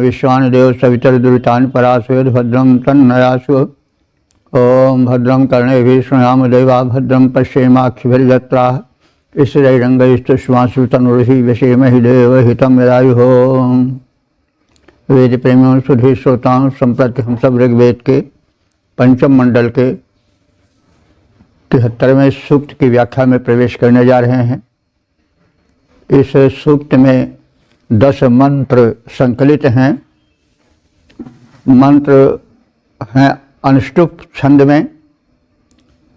विश्वान् देव सवितर्दुरितानि पराशुयद् भद्रं तन्नयासु। ओम भद्रं कर्णेभिः शृणुयाम देवा भद्रं पश्येमाक्षिभिर्यत्राः स्थिरैरङ्गैस्तुष्मांशुतनुर्हि व्यसेमहि देवहितं यदायुः। वेद प्रेमियों सुधी श्रोताओं, संप्रति हम सब ऋग्वेद के पंचम मंडल के 73वें सूक्त की व्याख्या में प्रवेश करने जा रहे हैं। इस सूक्त में 10 मंत्र संकलित हैं। मंत्र हैं अनुष्टुप छंद में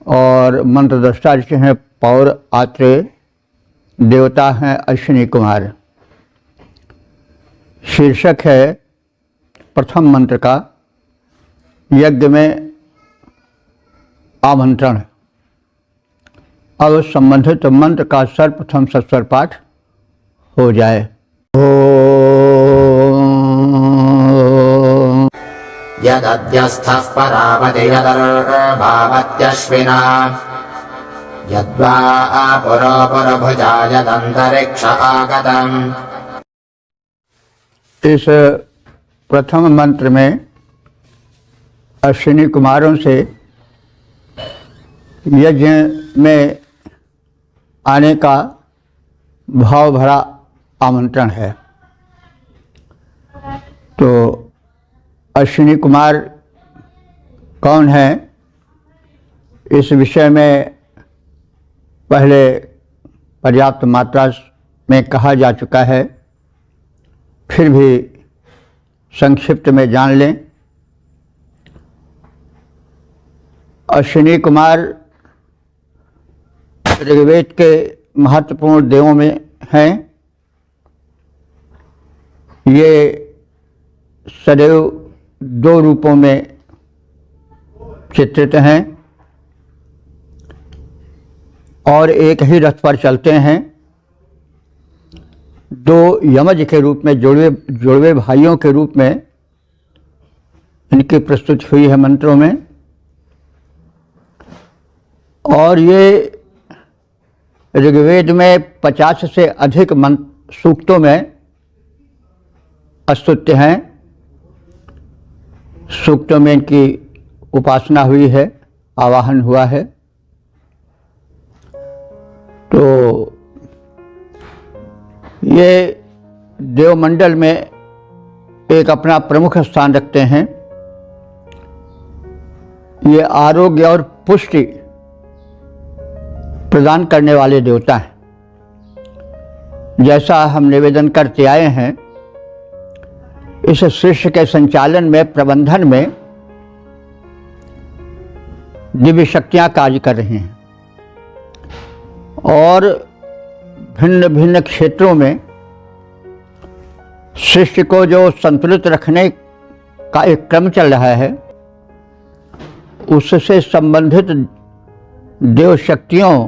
और मंत्र दृष्टा जी हैं पौर आत्रेय, देवता हैं अश्विनी कुमार। शीर्षक है प्रथम मंत्र का यज्ञ में आमंत्रण। अब संबंधित मंत्र का सर्वप्रथम सस्वर पाठ हो जाए। यदद्यस्थः परापति यदर्भावत्यश्विना यद्वा पुरोपुरभुजा यदन्तरिक्ष आगतम्। इस प्रथम मंत्र में अश्विनी कुमारों से यज्ञ में आने का भाव भरा आमंत्रण है। तो अश्विनी कुमार कौन है, इस विषय में पहले पर्याप्त मात्रा में कहा जा चुका है, फिर भी संक्षिप्त में जान लें। अश्विनी कुमार ऋग्वेद के महत्वपूर्ण देवों में हैं। ये सदैव 2 रूपों में चित्रित हैं और एक ही रथ पर चलते हैं। 2 यमज के रूप में, जुड़वे भाइयों के रूप में इनकी प्रस्तुति हुई है मंत्रों में। और ये ऋग्वेद में 50 से अधिक सूक्तों में स्तुत्य हैं। सूक्तों में इनकी उपासना हुई है, आवाहन हुआ है। तो ये देवमंडल में एक अपना प्रमुख स्थान रखते हैं। ये आरोग्य और पुष्टि प्रदान करने वाले देवता हैं। जैसा हम निवेदन करते आए हैं, इस सृष्टि के संचालन में, प्रबंधन में दिव्य शक्तियां कार्य कर रही हैं और भिन्न भिन्न क्षेत्रों में सृष्टि को जो संतुलित रखने का एक क्रम चल रहा है, उससे संबंधित देव शक्तियों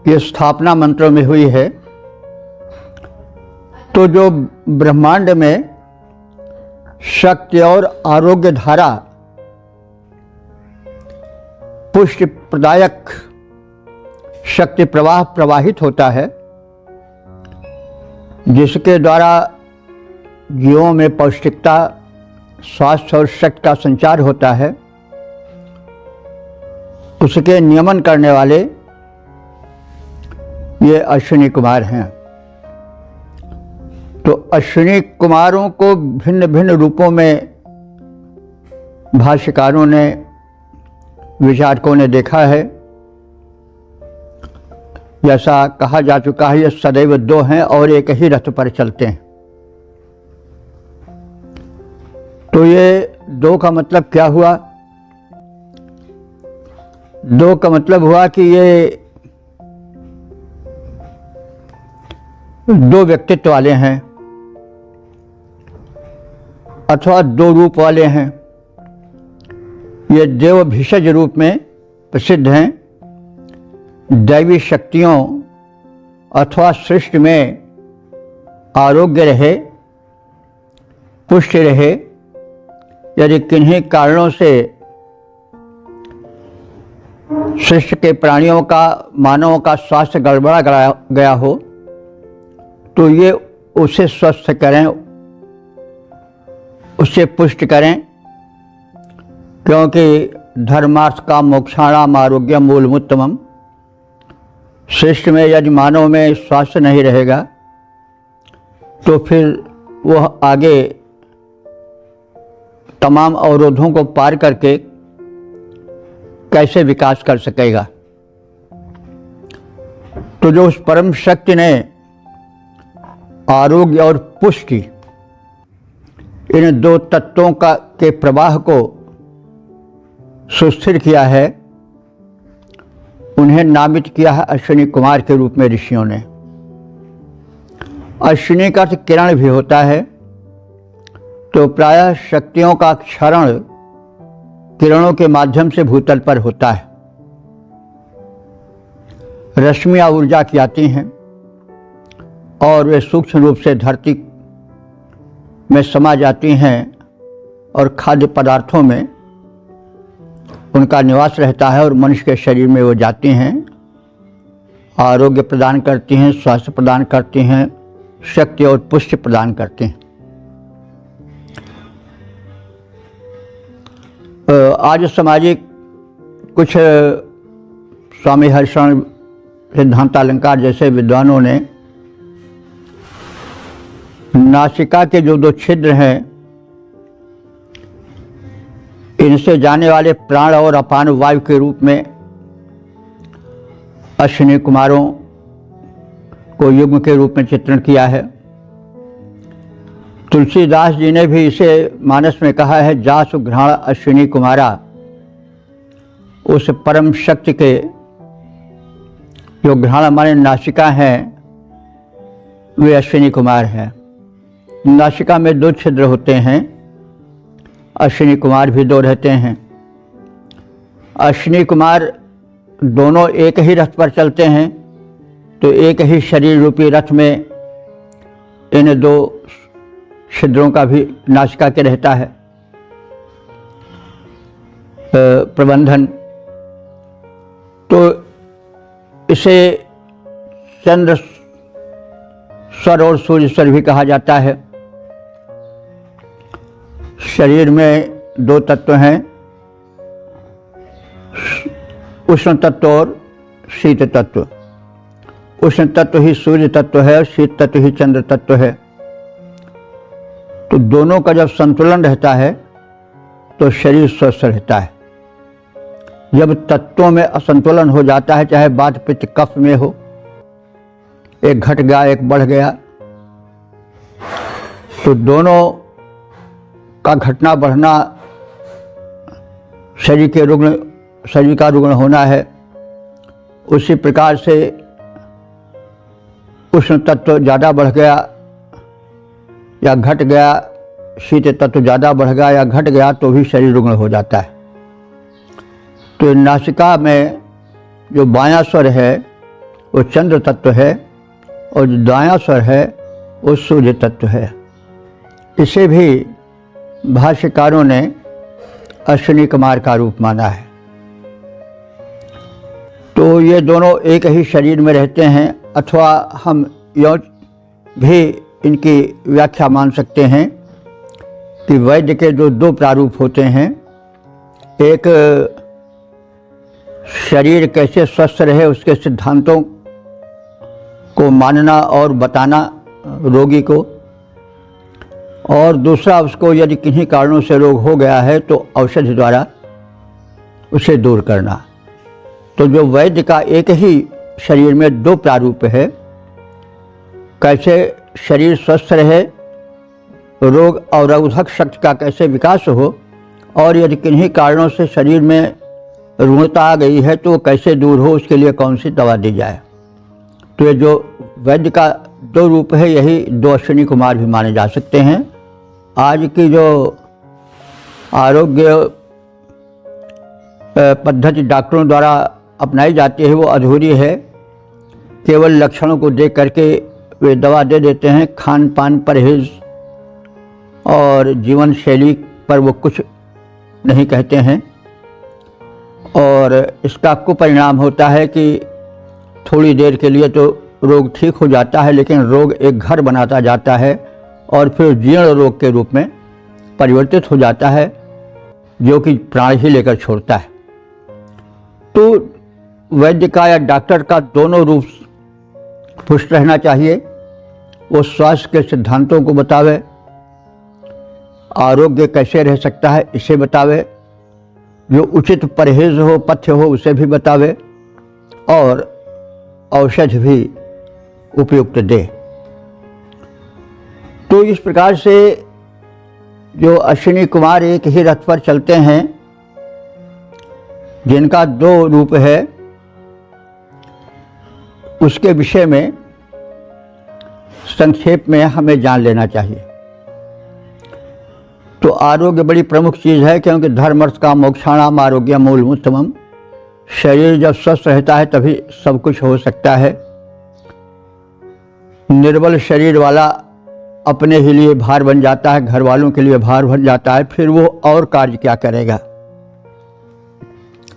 की स्थापना मंत्रों में हुई है। तो जो ब्रह्मांड में शक्ति और आरोग्य धारा, पुष्टि प्रदायक शक्ति प्रवाह प्रवाहित होता है, जिसके द्वारा जीवों में पौष्टिकता, स्वास्थ्य और शक्ति का संचार होता है, उसके नियमन करने वाले ये अश्विनी कुमार हैं। तो अश्विनी कुमारों को भिन्न भिन्न रूपों में भाष्यकारों ने, विचारकों ने देखा है। जैसा कहा जा चुका है, ये सदैव 2 हैं और एक ही रथ पर चलते हैं। तो ये 2 का मतलब क्या हुआ? 2 का मतलब हुआ कि ये 2 व्यक्तित्व वाले हैं अथवा 2 रूप वाले हैं। ये देव भिषज रूप में प्रसिद्ध हैं। दैवी शक्तियों अथवा सृष्टि में आरोग्य रहे, पुष्टि रहे। यदि किन्हीं कारणों से सृष्टि के प्राणियों का, मानवों का स्वास्थ्य गड़बड़ा गया हो, तो ये उसे स्वस्थ करें, उससे पुष्ट करें, क्योंकि धर्मार्थ का मोक्षाणाम आरोग्यम मूलमुत्तमम। श्रेष्ठ में यदि मानव में स्वास्थ्य नहीं रहेगा तो फिर वह आगे तमाम अवरोधों को पार करके कैसे विकास कर सकेगा। तो जो उस परम शक्ति ने आरोग्य और पुष्टि इन दो तत्वों के प्रवाह को सुस्थिर किया है, उन्हें नामित किया है अश्विनी कुमार के रूप में ऋषियों ने। अश्विनी का अर्थ किरण भी होता है, तो प्रायः शक्तियों का क्षरण किरणों के माध्यम से भूतल पर होता है। रश्मियाँ ऊर्जा की आती हैं और वे सूक्ष्म रूप से धरती में समा जाती हैं और खाद्य पदार्थों में उनका निवास रहता है और मनुष्य के शरीर में वो जाती हैं, आरोग्य प्रदान करती हैं, स्वास्थ्य प्रदान करती हैं, शक्ति और पुष्टि प्रदान करती हैं। आज सामाजिक कुछ स्वामी हरिशरण सिद्धांतालंकार जैसे विद्वानों ने नासिका के जो दो छिद्र हैं, इनसे जाने वाले प्राण और अपान वायु के रूप में अश्विनी कुमारों को युग्म के रूप में चित्रण किया है। तुलसीदास जी ने भी इसे मानस में कहा है, जासु घ्राण अश्विनी कुमारा। उस परम शक्ति के जो घ्राण माने नासिका हैं, वे अश्विनी कुमार हैं। नासिका में दो छिद्र होते हैं, अश्विनी कुमार भी दो रहते हैं। अश्विनी कुमार दोनों एक ही रथ पर चलते हैं, तो एक ही शरीर रूपी रथ में इन दो छिद्रों का भी नासिका के रहता है प्रबंधन। तो इसे चंद्र स्वर और सूर्य स्वर भी कहा जाता है। शरीर में दो तत्व हैं, उष्ण तत्व और शीत तत्व। उष्ण तत्व ही सूर्य तत्व है और शीत तत्व ही चंद्र तत्व है। तो दोनों का जब संतुलन रहता है तो शरीर स्वस्थ रहता है। जब तत्वों में असंतुलन हो जाता है, चाहे वात पित्त कफ में हो, एक घट गया एक बढ़ गया, तो दोनों का घटना बढ़ना शरीर का रुग्ण होना है। उसी प्रकार से उष्ण तत्व ज़्यादा बढ़ गया या घट गया, शीत तत्व ज़्यादा बढ़ गया या घट गया, तो भी शरीर रुग्ण हो जाता है। तो नासिका में जो बायां स्वर है वो चंद्र तत्व है और जो दायां स्वर है वो सूर्य तत्व है। इसे भी भाष्यकारों ने अश्विनी कुमार का रूप माना है। तो ये दोनों एक ही शरीर में रहते हैं, अथवा हम यूँ भी इनकी व्याख्या मान सकते हैं कि वैद्य के जो दो प्रारूप होते हैं, एक शरीर कैसे स्वस्थ रहे उसके सिद्धांतों को मानना और बताना रोगी को, और दूसरा उसको यदि किन्हीं कारणों से रोग हो गया है तो औषधि द्वारा उसे दूर करना। तो जो वैद्य का एक ही शरीर में दो प्रारूप है, कैसे शरीर स्वस्थ रहे, रोग अवरोधक शक्ति का कैसे विकास हो, और यदि किन्हीं कारणों से शरीर में रुग्णता आ गई है तो कैसे दूर हो, उसके लिए कौन सी दवा दी जाए। तो ये जो वैद्य का दो रूप है, यही दो अश्विनी कुमार भी माने जा सकते हैं। आज की जो आरोग्य पद्धति डॉक्टरों द्वारा अपनाई जाती है वो अधूरी है। केवल लक्षणों को देख करके वे दवा दे देते हैं। खान पान परहेज और जीवन शैली पर वो कुछ नहीं कहते हैं, और इसका कुपरिणाम होता है कि थोड़ी देर के लिए तो रोग ठीक हो जाता है, लेकिन रोग एक घर बनाता जाता है और फिर जीर्ण रोग के रूप में परिवर्तित हो जाता है, जो कि प्राण ही लेकर छोड़ता है। तो वैद्य का या डॉक्टर का दोनों रूप पुष्ट रहना चाहिए। वो स्वास्थ्य के सिद्धांतों को बतावे, आरोग्य कैसे रह सकता है इसे बतावे, जो उचित परहेज हो, पथ्य हो उसे भी बतावे, और औषधि भी उपयुक्त दे। तो इस प्रकार से जो अश्विनी कुमार एक ही रथ पर चलते हैं, जिनका दो रूप है, उसके विषय में संक्षेप में हमें जान लेना चाहिए। तो आरोग्य बड़ी प्रमुख चीज़ है, क्योंकि धर्म अर्थ काम मोक्षाणाम आरोग्य मूल उत्तमम। शरीर जब स्वस्थ रहता है तभी सब कुछ हो सकता है। निर्बल शरीर वाला अपने ही लिए भार बन जाता है, घर वालों के लिए भार बन जाता है, फिर वो और कार्य क्या करेगा।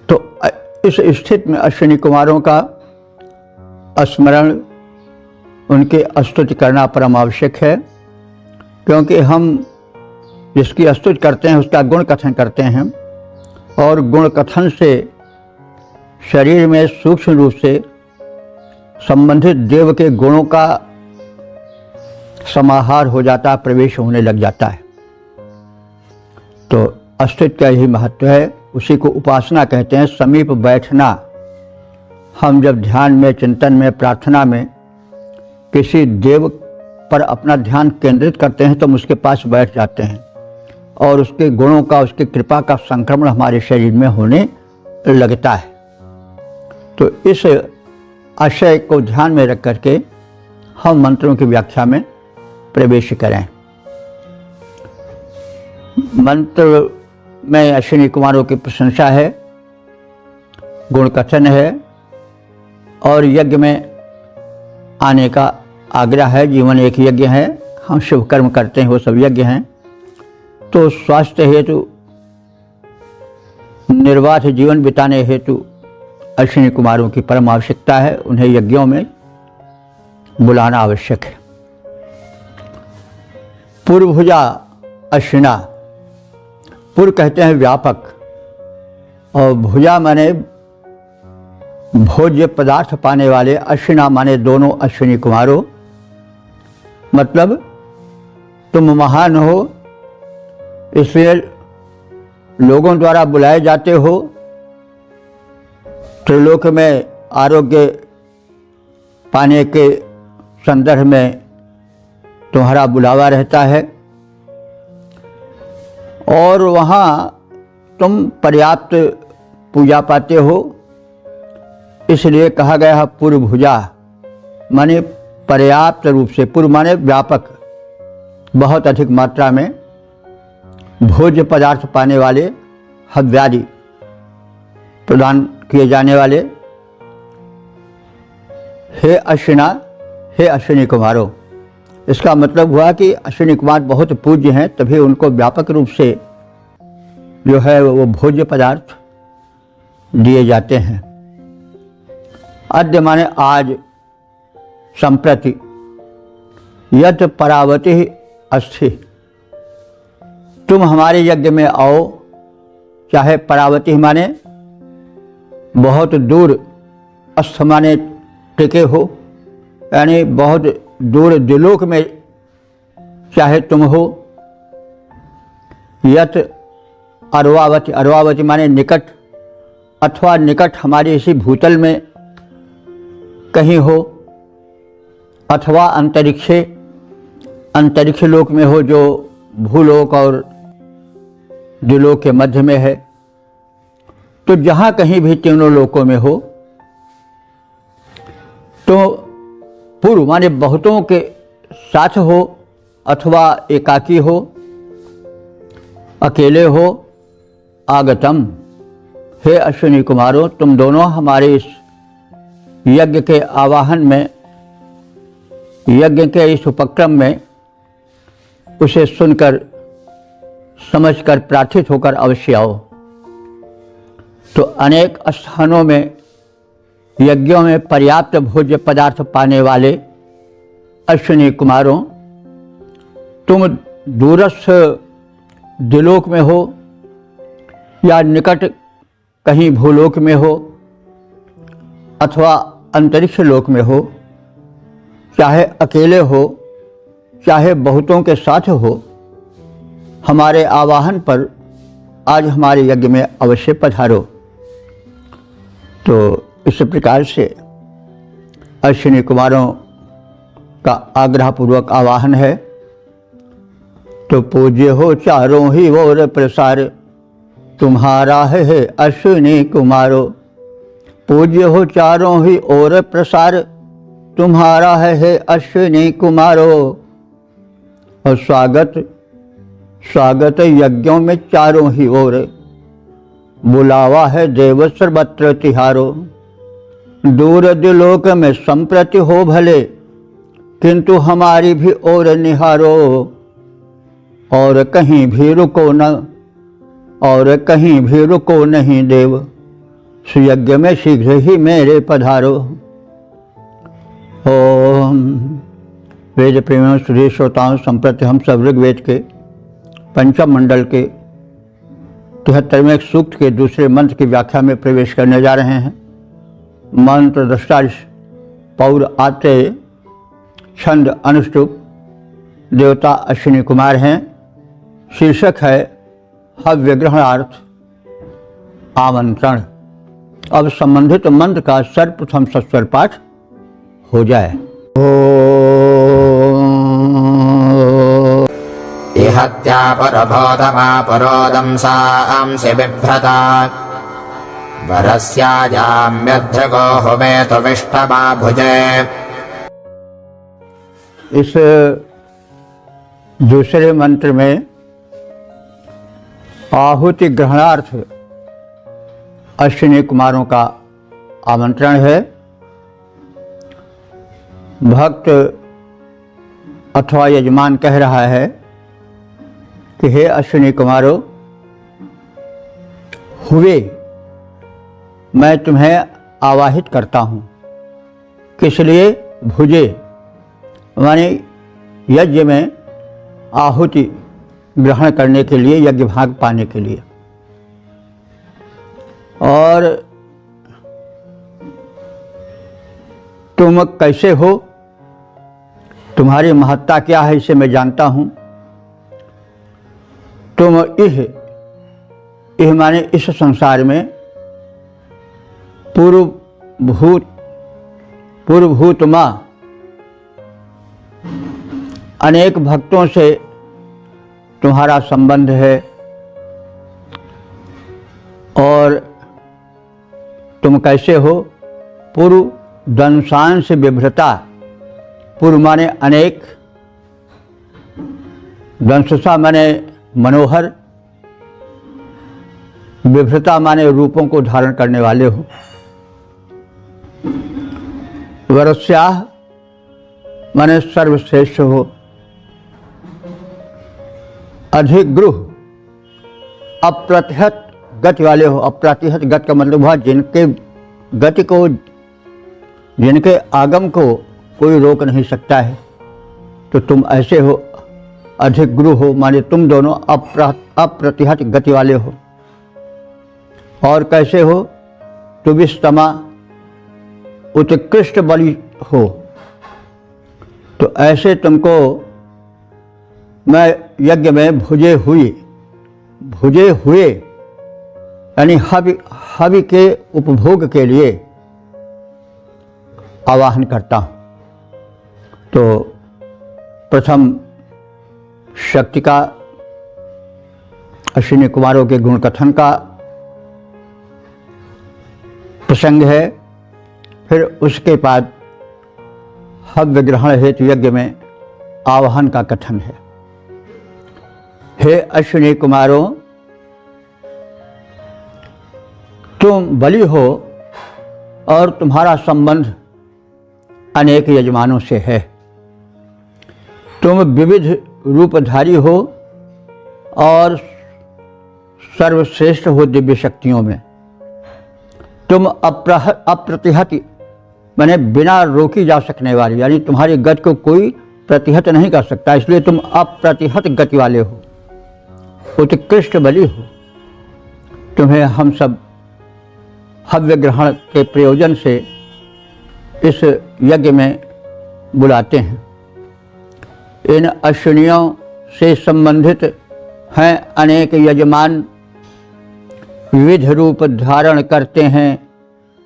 तो इस स्थिति में अश्विनी कुमारों का स्मरण, उनके स्तुति करना परम आवश्यक है, क्योंकि हम जिसकी स्तुति करते हैं उसका गुण कथन करते हैं, और गुण कथन से शरीर में सूक्ष्म रूप से संबंधित देव के गुणों का समाहार हो जाता, प्रवेश होने लग जाता है। तो स्तुति का यही महत्व है, उसी को उपासना कहते हैं, समीप बैठना। हम जब ध्यान में, चिंतन में, प्रार्थना में किसी देव पर अपना ध्यान केंद्रित करते हैं तो हम उसके पास बैठ जाते हैं, और उसके गुणों का, उसकी कृपा का संक्रमण हमारे शरीर में होने लगता है। तो इस आशय को ध्यान में रख करके हम मंत्रों की व्याख्या में प्रवेश करें। मंत्र में अश्विनी कुमारों की प्रशंसा है, गुण कथन है, और यज्ञ में आने का आग्रह है। जीवन एक यज्ञ है, हम शुभ कर्म करते हैं वो सब यज्ञ हैं। तो स्वास्थ्य हेतु, निर्वाध जीवन बिताने हेतु अश्विनी कुमारों की परम आवश्यकता है, उन्हें यज्ञों में बुलाना आवश्यक है। पूर्वभुजा अश्विना, पूर्व कहते हैं व्यापक, और भुजा माने भोज्य पदार्थ पाने वाले, अश्विना माने दोनों अश्विनी कुमारों। मतलब तुम महान हो, इसलिए लोगों द्वारा बुलाए जाते हो। त्रिलोक में आरोग्य पाने के संदर्भ में तुम्हारा बुलावा रहता है, और वहाँ तुम पर्याप्त पूजा पाते हो, इसलिए कहा गया है पूर्वभुजा, माने पर्याप्त रूप से। पूर्व माने व्यापक, बहुत अधिक मात्रा में भोज्य पदार्थ पाने वाले, हव्यादि प्रदान किए जाने वाले। हे अश्विना, हे अश्विनी कुमारों, इसका मतलब हुआ कि अश्विनी कुमार बहुत पूज्य हैं, तभी उनको व्यापक रूप से जो है वो भोज्य पदार्थ दिए जाते हैं। अद्य माने आज, संप्रति, यत् परावति अस्ति, तुम हमारे यज्ञ में आओ। चाहे परावति माने बहुत दूर, अस्थ माने टिके हो, यानी बहुत दूर दिलोक में चाहे तुम हो। यत अर्वावती, अर्वावती माने निकट, अथवा निकट हमारे इसी भूतल में कहीं हो, अथवा अंतरिक्षे, अंतरिक्ष लोक में हो, जो भूलोक और द्विलोक के मध्य में है। तो जहाँ कहीं भी तीनों लोकों में हो, तो पूर्व माने बहुतों के साथ हो, अथवा एकाकी हो, अकेले हो। आगतम, हे अश्विनी कुमारों, तुम दोनों हमारे इस यज्ञ के आवाहन में, यज्ञ के इस उपक्रम में उसे सुनकर, समझकर, प्रार्थित होकर अवश्य आओ। तो अनेक स्थानों में, यज्ञों में पर्याप्त भोज्य पदार्थ पाने वाले अश्विनी कुमारों, तुम दूरस्थ द्युलोक में हो या निकट कहीं भूलोक में हो अथवा अंतरिक्ष लोक में हो, चाहे अकेले हो चाहे बहुतों के साथ हो, हमारे आवाहन पर आज हमारे यज्ञ में अवश्य पधारो। तो इस प्रकार से अश्विनी कुमारों का आग्रहपूर्वक आवाहन है। तो पूज्य हो चारों ही ओर प्रसार, तुम्हारा है अश्विनी कुमारो। पूज्य हो चारों ही ओर प्रसार, तुम्हारा है अश्विनी कुमारो। और स्वागत यज्ञों में चारों ही ओर, बुलावा है देव सर्वत्र तिहारो। दूर द्युलोक में संप्रति हो भले, किंतु हमारी भी ओर निहारो। और कहीं भी रुको न, और कहीं भी रुको नहीं देव, सुयज्ञ में शीघ्र ही मेरे पधारो। ओम। वेद प्रेमियों सुधीर श्रोताओं, संप्रति हम सब ऋग्वेद के पंचम मंडल के 73वें सूक्त के दूसरे मंत्र की व्याख्या में प्रवेश करने जा रहे हैं। मंत्र दृष्टा पौर आत्रेय, छंद अनुष्टुप, देवता अश्विनी कुमार हैं। शीर्षक है हव्य ग्रहणार्थ आमंत्रण। अब संबंधित मंत्र का सर्वप्रथम सस्वर पाठ हो जाए। इहत्या परभोतमा परोदंसांसि बिभ्रता, वरस्याजाम्यध्रगो हुमेतु विष्टमा भुजे। इस दूसरे मंत्र में आहुति ग्रहणार्थ अश्विनी कुमारों का आमंत्रण है। भक्त अथवा यजमान कह रहा है कि हे अश्विनी कुमारों, हुए मैं तुम्हें आवाहित करता हूँ। किस लिए? भुजे माने यज्ञ में आहुति ग्रहण करने के लिए, यज्ञ भाग पाने के लिए। और तुम कैसे हो, तुम्हारी महत्ता क्या है, इसे मैं जानता हूँ। तुम इह माने इस संसार में पूर्वभूत माँ अनेक भक्तों से तुम्हारा संबंध है। और तुम कैसे हो? पूर्व दंशांश विभ्रता, पूर्व माने अनेक, दंशसा माने मनोहर, विभ्रता माने रूपों को धारण करने वाले हो। वरस्याह माने सर्वश्रेष्ठ हो। अधिगृह अप्रतिहत गति वाले हो। अप्रतिहत गति का मतलब हुआ जिनके गति को, जिनके आगम को कोई रोक नहीं सकता है। तो तुम ऐसे हो। अधिगृह हो माने तुम दोनों अप्रतिहत गति वाले हो। और कैसे हो? तुविस्तमा उत्कृष्ट बलि हो। तो ऐसे तुमको मैं यज्ञ में भुजे हुए यानी हवि के उपभोग के लिए आवाहन करता हूँ। तो प्रथम शक्ति का, अश्विनी कुमारों के गुण कथन का प्रसंग है। फिर उसके बाद हव्य ग्रहण हेतु यज्ञ में आवाहन का कथन है। हे अश्विनी कुमारों, तुम बलि हो और तुम्हारा संबंध अनेक यजमानों से है। तुम विविध रूपधारी हो और सर्वश्रेष्ठ हो दिव्य शक्तियों में। तुम अप्रतिहत माने बिना रोकी जा सकने वाली, यानी तुम्हारी गति को कोई प्रतिहत नहीं कर सकता, इसलिए तुम अप्रतिहत गति वाले हो। उत्कृष्ट बलि हो। तुम्हें हम सब हव्य ग्रहण के प्रयोजन से इस यज्ञ में बुलाते हैं। इन अश्विनियों से संबंधित हैं अनेक यजमान, विविध रूप धारण करते हैं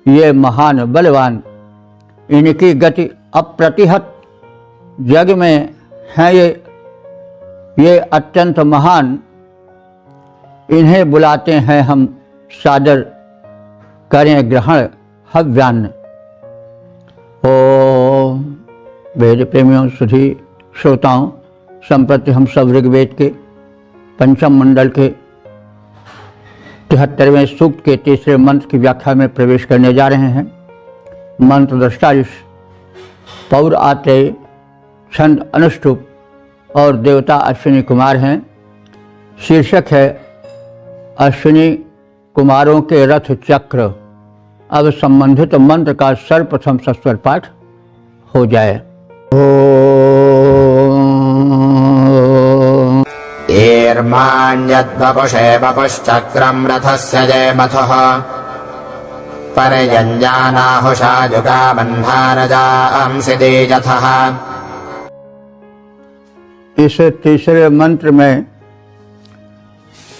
ये महान बलवान। इनकी गति अप्रतिहत जग में है ये अत्यंत महान। इन्हें बुलाते हैं हम सादर, करें ग्रहण हव्यान्न। ओम। वेद प्रेमियों, सुधी श्रोताओं, संप्रति हम सब ऋग्वेद के पंचम मंडल के 73वें सूक्त के तीसरे मंत्र की व्याख्या में प्रवेश करने जा रहे हैं। मंत्र दृष्टा पौर आत्रेय, छंद अनुष्टुप और देवता अश्विनी कुमार हैं। शीर्षक है अश्विनी कुमारों के रथ चक्र। अब संबंधित मंत्र का सर्वप्रथम सस्वर पाठ हो जाए। ईर्माण्यद्वपुषे वपुश्चक्रं रथस्य जयमथः पर्यञ्जानाहुषा जुगाबन्धारजांसि दीजथः। इस तीसरे मंत्र में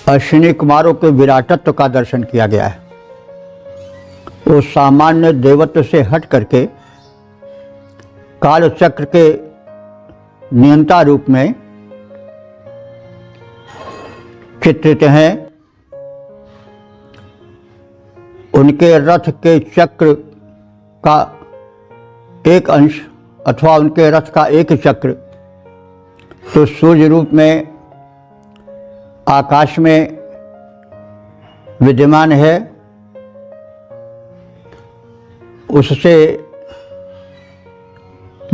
अश्विनी कुमारों के विराटत्व का दर्शन किया गया है। वो सामान्य देवत्व से हट करके काल चक्र के नियंता रूप में चित्रित हैं। उनके रथ के चक्र का एक अंश अथवा उनके रथ का एक चक्र तो सूर्य रूप में आकाश में विद्यमान है। उससे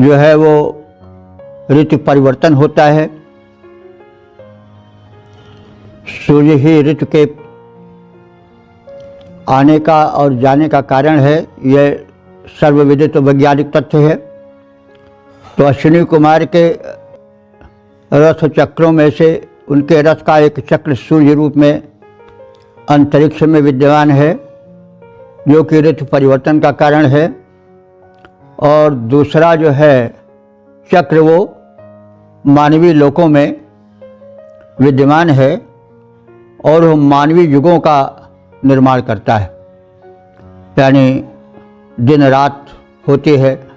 जो है वो ऋतु परिवर्तन होता है। सूर्य ही ऋतु के आने का और जाने का कारण है। यह सर्वविदित वैज्ञानिक तथ्य है। तो अश्विनी कुमार के रथ चक्रों में से उनके रथ का एक चक्र सूर्य रूप में अंतरिक्ष में विद्यमान है, जो कि ऋतु परिवर्तन का कारण है। और दूसरा जो है चक्र वो मानवीय लोकों में विद्यमान है और वो मानवीय युगों का निर्माण करता है। यानी दिन रात होती है,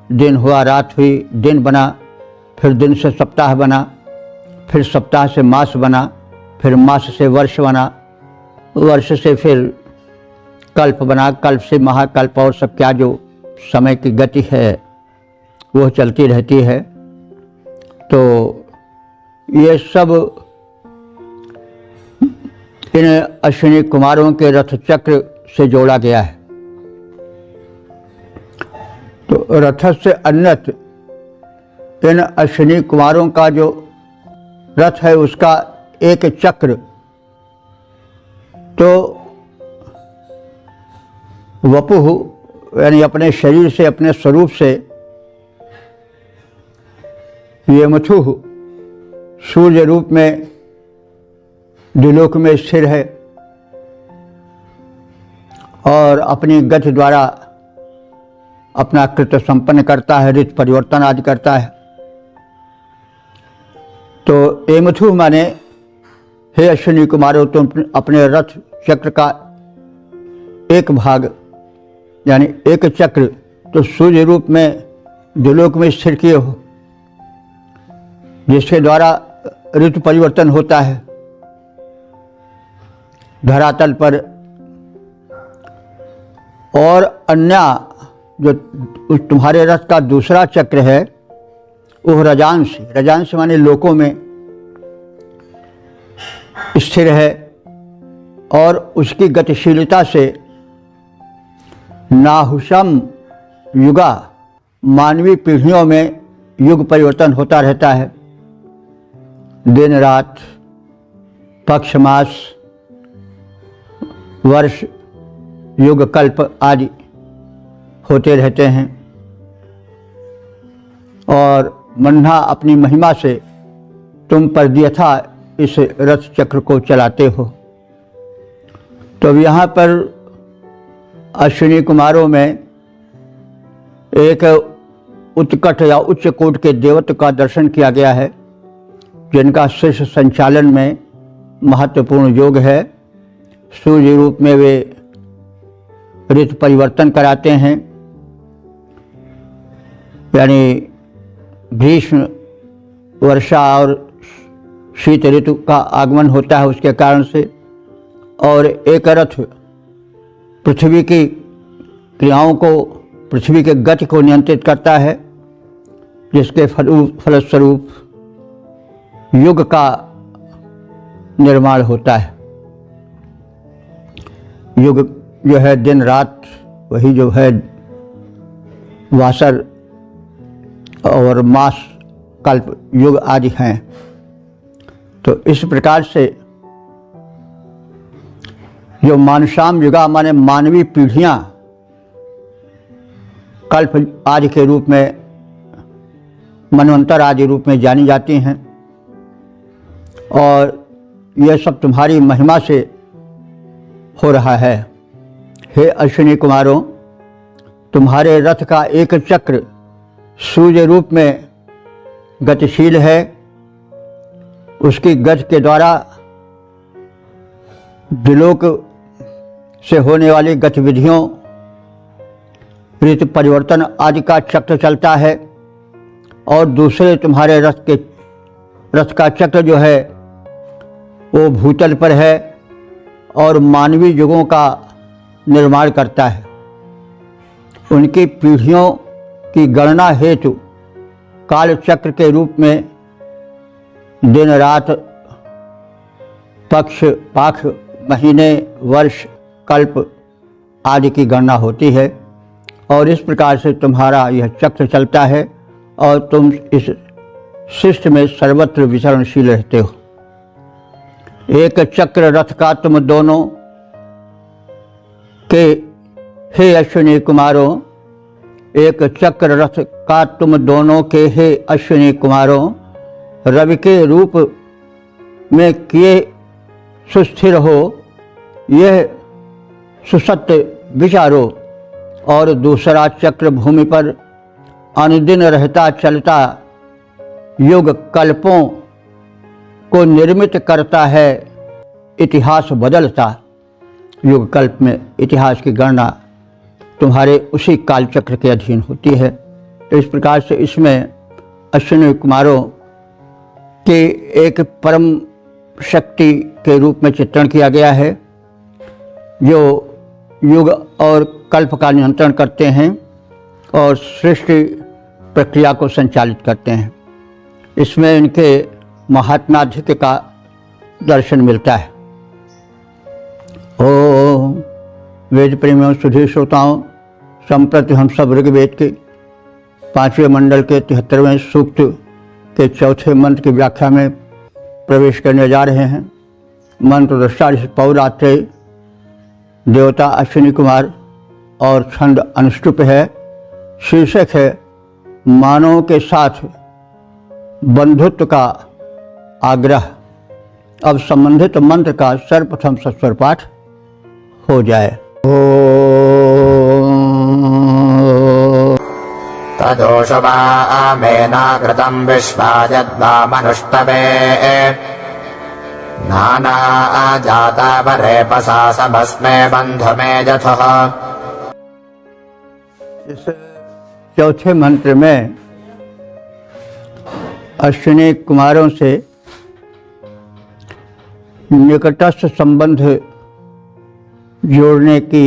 दिन हुआ रात हुई, दिन बना, फिर दिन से सप्ताह बना, फिर सप्ताह से मास बना, फिर मास से वर्ष बना, वर्ष से फिर कल्प बना, कल्प से महाकल्प, और सब क्या जो समय की गति है वो चलती रहती है। तो ये सब इन अश्विनी कुमारों के रथ चक्र से जोड़ा गया है। तो रथ से अन्यत इन अश्विनी कुमारों का जो रथ है उसका एक चक्र तो वपुः यानी अपने शरीर से, अपने स्वरूप से, ये मथुः सूर्य रूप में द्विलोक में स्थिर है और अपनी गति द्वारा अपना कृत्य संपन्न करता है, ऋतु परिवर्तन आदि करता है। तो एमथु माने हे अश्विनी कुमारों, तुम अपने रथ चक्र का एक भाग यानी एक चक्र तो सूर्य रूप में द्विलोक में स्थिर किए हो, जिसके द्वारा ऋतु परिवर्तन होता है धरातल पर। और अन्य जो तुम्हारे रथ का दूसरा चक्र है वो रजांश, रजांश माने लोकों में स्थिर है और उसकी गतिशीलता से नाहुषम युगा, मानवीय पीढ़ियों में युग परिवर्तन होता रहता है। दिन रात, पक्ष मास, वर्ष, युग, कल्प आदि होते रहते हैं। और मन्हा अपनी महिमा से तुम पर यथा इस रथ चक्र को चलाते हो। तो अब यहाँ पर अश्विनी कुमारों में एक उत्कट या उच्च कोटि के देवत्व का दर्शन किया गया है, जिनका शीर्ष संचालन में महत्वपूर्ण योग है। सूर्य रूप में वे ऋतु परिवर्तन कराते हैं, यानी ग्रीष्म, वर्षा और शीत ऋतु का आगमन होता है उसके कारण से। और एक रथ पृथ्वी की क्रियाओं को, पृथ्वी के गति को नियंत्रित करता है, जिसके फलस्वरूप युग का निर्माण होता है। युग जो है दिन रात, वही जो है वासर और मास, कल्प, युग आदि हैं। तो इस प्रकार से जो मानसाम युगा माने मानवीय पीढ़ियाँ कल्प आदि के रूप में, मनवंतर आदि रूप में जानी जाती हैं, और यह सब तुम्हारी महिमा से हो रहा है। हे अश्विनी कुमारों, तुम्हारे रथ का एक चक्र सूर्य रूप में गतिशील है। उसकी गति के द्वारा दिलोक से होने वाली गतिविधियों, ऋतु परिवर्तन आदि का चक्र चलता है। और दूसरे तुम्हारे रथ का चक्र जो है वो भूतल पर है और मानवीय युगों का निर्माण करता है। उनकी पीढ़ियों की गणना हेतु काल चक्र के रूप में दिन रात, पक्ष, पाख, महीने, वर्ष, कल्प आदि की गणना होती है। और इस प्रकार से तुम्हारा यह चक्र चलता है और तुम इस सृष्टि में सर्वत्र विचरणशील रहते हो। एक चक्र रथ का तुम दोनों के, हे अश्विनी कुमारों, एक चक्र रथ का तुम दोनों के, हे अश्विनी कुमारों, रवि के रूप में किए सुस्थिर हो, यह सुसत्य विचारो। और दूसरा चक्र भूमि पर अनुदिन रहता चलता युग कल्पों को निर्मित करता है, इतिहास बदलता। युग कल्प में इतिहास की गणना तुम्हारे उसी काल चक्र के अधीन होती है। तो इस प्रकार से इसमें अश्विनी कुमारों के एक परम शक्ति के रूप में चित्रण किया गया है, जो युग और कल्प का नियंत्रण करते हैं और सृष्टि प्रक्रिया को संचालित करते हैं। इसमें इनके महात्माधिक्य का दर्शन मिलता है। ओम वेद प्रेमियों, सुधीर श्रोताओं, संप्रति हम सब ऋग्वेद के 5वें मंडल के 73वें सूक्त के 4थे मंत्र की व्याख्या में प्रवेश करने जा रहे हैं। मंत्र दृष्टा पौरात्रे, देवता अश्विनी कुमार और छंद अनुष्टुप है। शीर्षक है मानव के साथ बंधुत्व का आग्रह। अब संबंधित मंत्र का सर्वप्रथम सस्वर पाठ हो जाए। तदोषवामेनाकृतं विश्वायद्वामनुष्टवे नाना जाता परे पसासमस्मे बंधुमे जथः। इस चौथे मंत्र में अश्विनी कुमारों से निकटस्थ संबंध जोड़ने की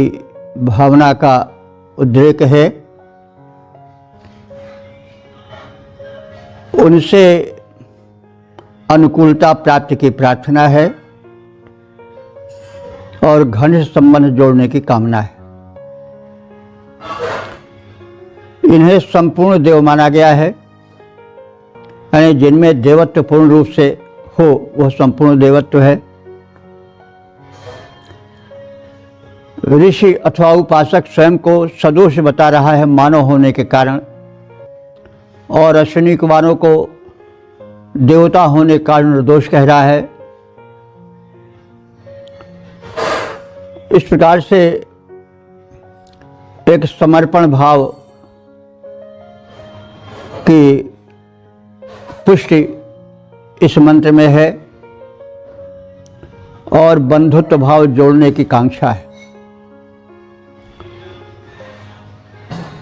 भावना का उद्रेक है। उनसे अनुकूलता प्राप्ति की प्रार्थना है और घनिष्ठ संबंध जोड़ने की कामना है। इन्हें संपूर्ण देव माना गया है, यानी जिनमें देवत्व पूर्ण रूप से हो वह संपूर्ण देवत्व है। ऋषि अथवा उपासक स्वयं को सदोष बता रहा है मानव होने के कारण, और अश्विनी कुमारों को देवता होने के कारण निर्दोष कह रहा है। इस प्रकार से एक समर्पण भाव की पुष्टि इस मंत्र में है और बंधुत्व भाव जोड़ने की कांक्षा है।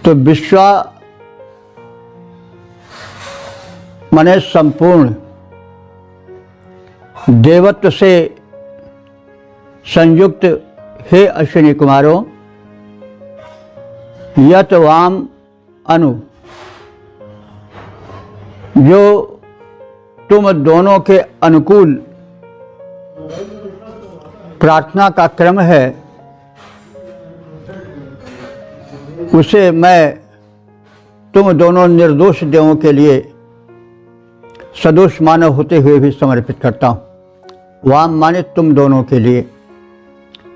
तो विश्वा माने संपूर्ण, देवत्व से संयुक्त हे अश्विनी कुमारों, यत वाम अनु, जो तुम दोनों के अनुकूल प्रार्थना का क्रम है, उसे मैं तुम दोनों निर्दोष देवों के लिए सदोष मानव होते हुए भी समर्पित करता हूँ। वाम माने तुम दोनों के लिए,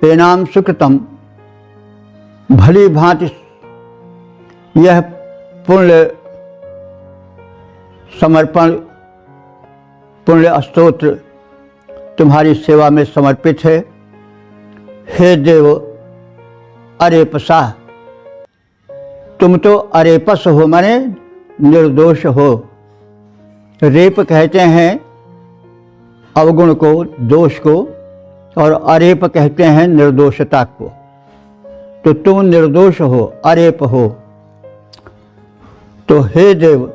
एनाम सुकृतम, भली भांति यह पुण्य समर्पण, पुण्य स्तोत्र तुम्हारी सेवा में समर्पित है। हे देव अरेपसा, तुम तो अरेपस हो माने निर्दोष हो। रेप कहते हैं अवगुण को, दोष को, और अरेप कहते हैं निर्दोषता को। तो तुम निर्दोष हो, अरेप हो। तो हे देव,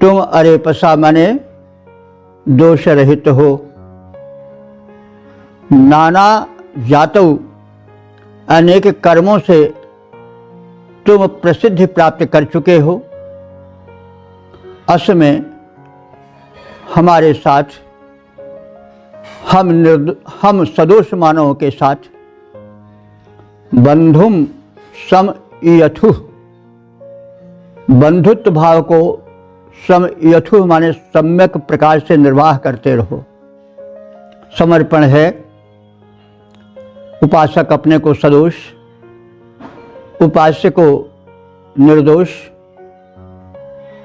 तुम अरेपसा माने दोष रहित हो। नाना जातौ, अनेक कर्मों से तुम प्रसिद्धि प्राप्त कर चुके हो। अस में हमारे साथ, हम सदोष मानवों के साथ बंधुम सम इयथु, बंधुत्व भाव को सम यथु माने सम्यक प्रकार से निर्वाह करते रहो। समर्पण है, उपासक अपने को सदोष, उपास्य को निर्दोष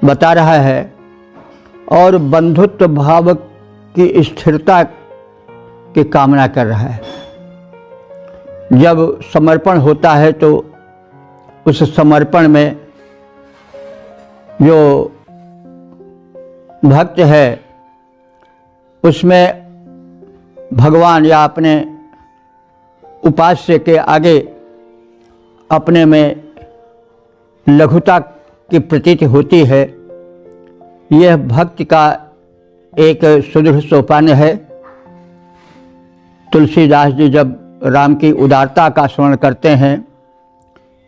बता रहा है और बंधुत्व भाव की स्थिरता की कामना कर रहा है। जब समर्पण होता है तो उस समर्पण में जो भक्त है उसमें भगवान या अपने उपास्य के आगे अपने में लघुता की प्रतीति होती है। यह भक्ति का एक सुदृढ़ सोपान है। तुलसीदास जी जब राम की उदारता का स्मरण करते हैं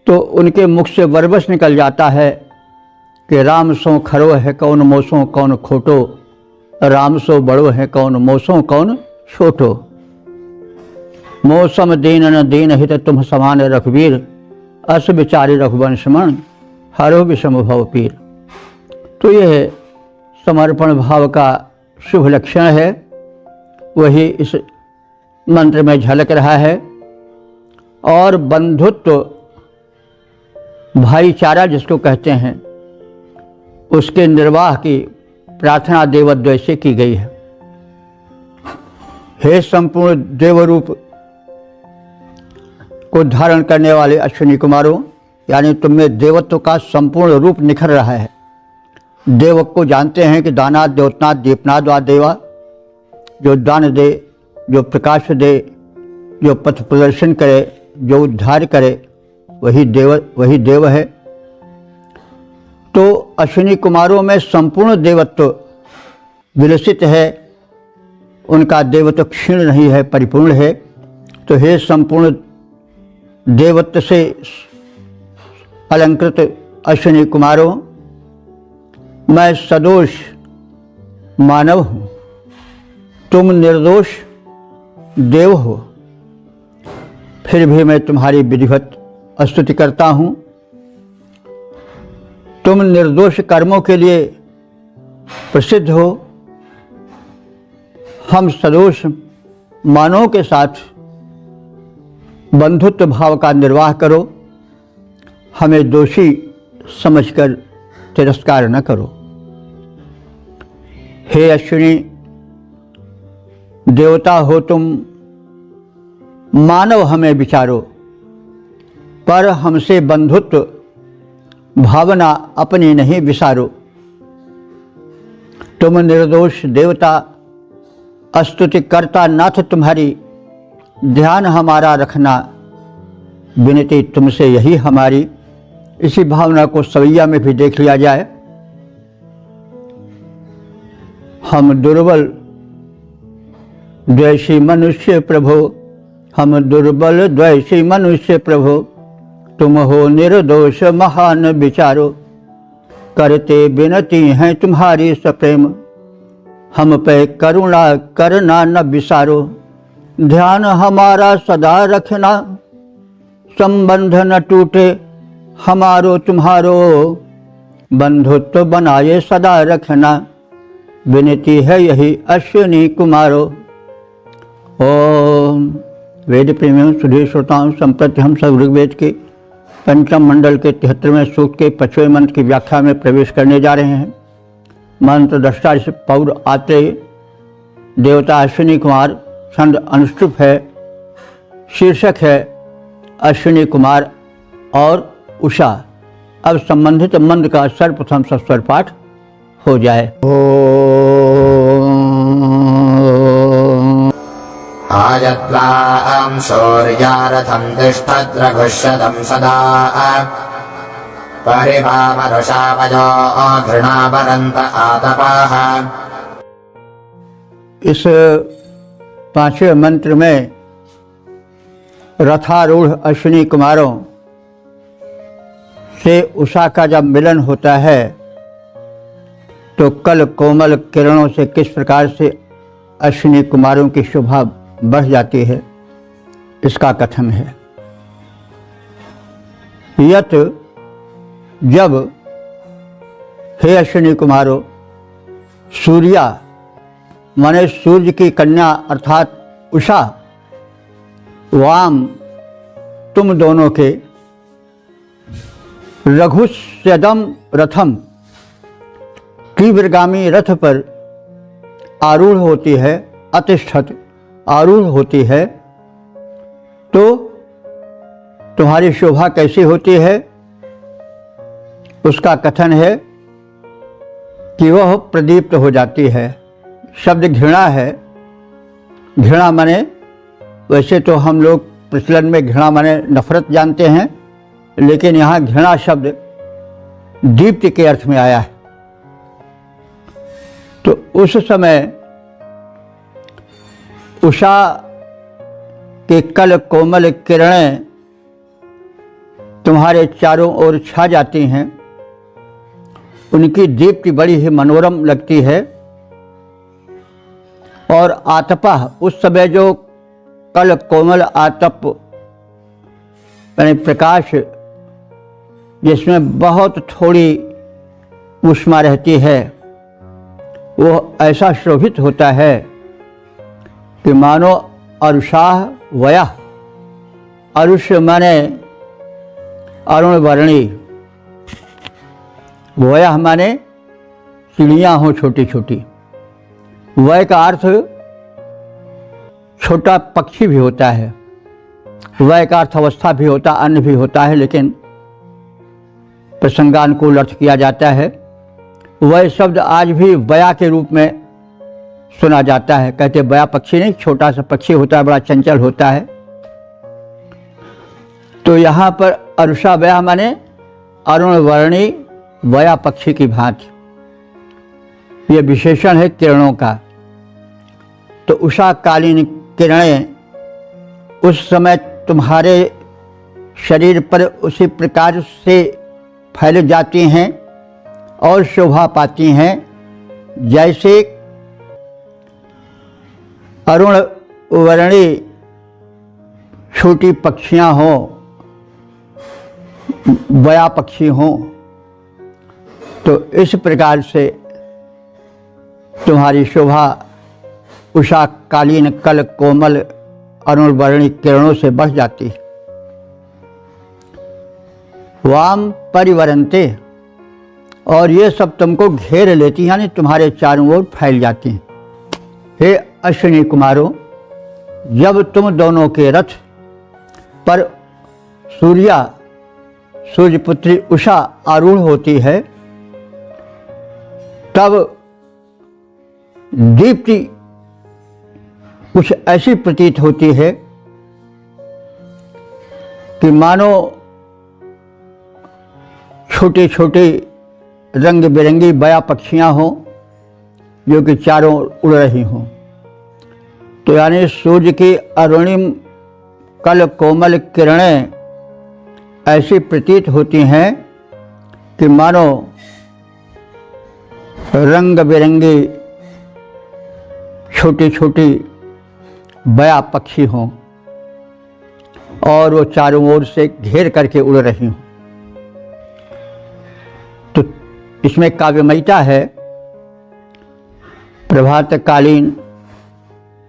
तो उनके मुख से वर्बस निकल जाता है कि राम सो खरो है कौन मोसो कौन खोटो, राम सो बड़ो है कौन मोसो कौन छोटो। मौसम दीन न दीन हित तुम समान रघुवीर, अस विचारी रघुवंश मन हरो विषम भव पीर। तो यह समर्पण भाव का शुभ लक्षण है, वही इस मंत्र में झलक रहा है। और बंधुत्व, भाईचारा जिसको कहते हैं, उसके निर्वाह की प्रार्थना देवद्वय से की गई है। हे संपूर्ण देवरूप को धारण करने वाले अश्विनी कुमारों, यानी तुम में देवत्व का संपूर्ण रूप निखर रहा है। देव को जानते हैं कि दानाद द्योतनाद दीपनाद वा देवा, जो दान दे, जो प्रकाश दे, जो पथ प्रदर्शन करे, जो उद्धार करे, वही देव है। तो अश्विनी कुमारों में संपूर्ण देवत्व विलसित है, उनका देवत्व क्षीण नहीं है, परिपूर्ण है। तो हे संपूर्ण देवत्व से अलंकृत अश्विनी कुमारों, मैं सदोष मानव हूँ, तुम निर्दोष देव हो, फिर भी मैं तुम्हारी विधिवत स्तुति करता हूँ। तुम निर्दोष कर्मों के लिए प्रसिद्ध हो, हम सदोष मानवों के साथ बंधुत्व भाव का निर्वाह करो, हमें दोषी समझकर तिरस्कार न करो। हे अश्विनी देवता हो तुम, मानव हमें विचारो, पर हमसे बंधुत्व भावना अपनी नहीं विसारो। तुम निर्दोष देवता, स्तुति करता नाथ तुम्हारी, ध्यान हमारा रखना, विनती तुमसे यही हमारी। इसी भावना को सवैया में भी देख लिया जाए। हम दुर्बल द्वेषी मनुष्य प्रभु, हम दुर्बल द्वेषी मनुष्य प्रभु, तुम हो निर्दोष महान विचारो, करते विनती हैं तुम्हारी सप्रेम, हम पे करुणा करना न विसारो। ध्यान हमारा सदा रखना, संबंध न टूटे हमारो तुम्हारो, बंधुत्व बनाए सदा रखना, विनती है यही अश्विनी कुमारो। ओम। वेद प्रेमियों, सुधीर श्रोताओं, संप्रति हम सब ऋग्वेद के पंचम मंडल के 73वें सूक्त के 5वें मंत्र की व्याख्या में प्रवेश करने जा रहे हैं। मंत्र दृष्टा से पौर आते देवता अश्विनी कुमार, छंद अनुष्टुप है, शीर्षक है अश्विनी कुमार और उषा। अब संबंधित मंत्र का सर्वप्रथम सस्वर पाठ हो जाए। आयत्वां सूर्यारथं तिष्ठद्रघुष्यतं सदा, परिभामरुषावयो घृणावरन्त आतपाः। इस पांचवें मंत्र में रथारूढ़ अश्विनी कुमारों से उषा का जब मिलन होता है तो कल कोमल किरणों से किस प्रकार से अश्विनी कुमारों की शोभा बढ़ जाती है, इसका कथन है। यत जब हे अश्विनी कुमारों, सूर्या माने सूर्य की कन्या अर्थात उषा, वाम तुम दोनों के, रघुस्यदम रथम तीव्रगामी रथ पर आरूढ़ होती है, अतिष्ठत आरूढ़ होती है, तो तुम्हारी शोभा कैसी होती है, उसका कथन है कि वह प्रदीप्त हो जाती है। शब्द घृणा है। घृणा माने, वैसे तो हम लोग प्रचलन में घृणा माने नफरत जानते हैं, लेकिन यहाँ घृणा शब्द दीप्ति के अर्थ में आया है। तो उस समय उषा के कल कोमल किरणें तुम्हारे चारों ओर छा जाती हैं, उनकी दीप्ति बड़ी ही मनोरम लगती है। और आतपा, उस समय जो कल कोमल आतप यानी प्रकाश जिसमें बहुत थोड़ी ऊष्मा रहती है, वो ऐसा शोभित होता है कि मानो अरुषाह वया, अरुष माने अरुण वर्णी, वया माने चिड़ियाँ हों छोटी छोटी। वय का अर्थ छोटा पक्षी भी होता है, वय का अर्थ अवस्था भी होता, अन्न भी होता है, लेकिन प्रसंगानुकूल अर्थ किया जाता है। वय शब्द आज भी वया के रूप में सुना जाता है। कहते वया पक्षी नहीं, छोटा सा पक्षी होता है, बड़ा चंचल होता है। तो यहाँ पर अरुषा वया माने अरुण वर्णी वया पक्षी की भांति, ये विशेषण है किरणों का। तो उषा कालीन किरणें उस समय तुम्हारे शरीर पर उसी प्रकार से फैल जाती हैं और शोभा पाती हैं जैसे अरुण वर्णी छोटी पक्षियां हों, वया पक्षी हों। तो इस प्रकार से तुम्हारी शोभा उषा कालीन कल कोमल अरुण वर्णी किरणों से बढ़ जाती है। वाम परिवरंते, और ये सब तुमको घेर लेती हैं, यानी तुम्हारे चारों ओर फैल जाती हैं। हे अश्विनी कुमारों, जब तुम दोनों के रथ पर सूर्यपुत्री उषा आरूढ़ होती है, तब दीप्ति कुछ ऐसी प्रतीत होती है कि मानो छोटी छोटी रंग बिरंगी बया पक्षियां हों जो कि चारों उड़ रही हों। तो यानी सूर्य की अरुणिम कल कोमल किरणें ऐसी प्रतीत होती हैं कि मानो रंग बिरंगी छोटी छोटी बया पक्षी हों और वो चारों ओर से घेर करके उड़ रही हों। तो इसमें काव्यमयता है। प्रभातकालीन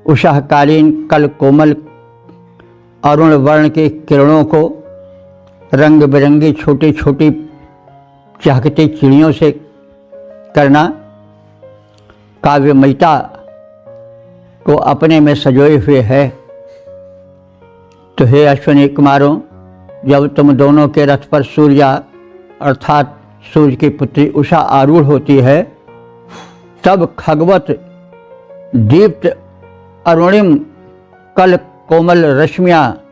उषाकालीन कल कोमल अरुण वर्ण की किरणों को रंग बिरंगी छोटी छोटी चहकती चिड़ियों से करना काव्यमयता को अपने में सजोए हुए है। तो हे अश्विनी कुमारों, जब तुम दोनों के रथ पर सूर्या अर्थात सूर्य की पुत्री उषा आरूढ़ होती है, तब खगवत दीप्त अरुणिम कल कोमल रश्मियाँ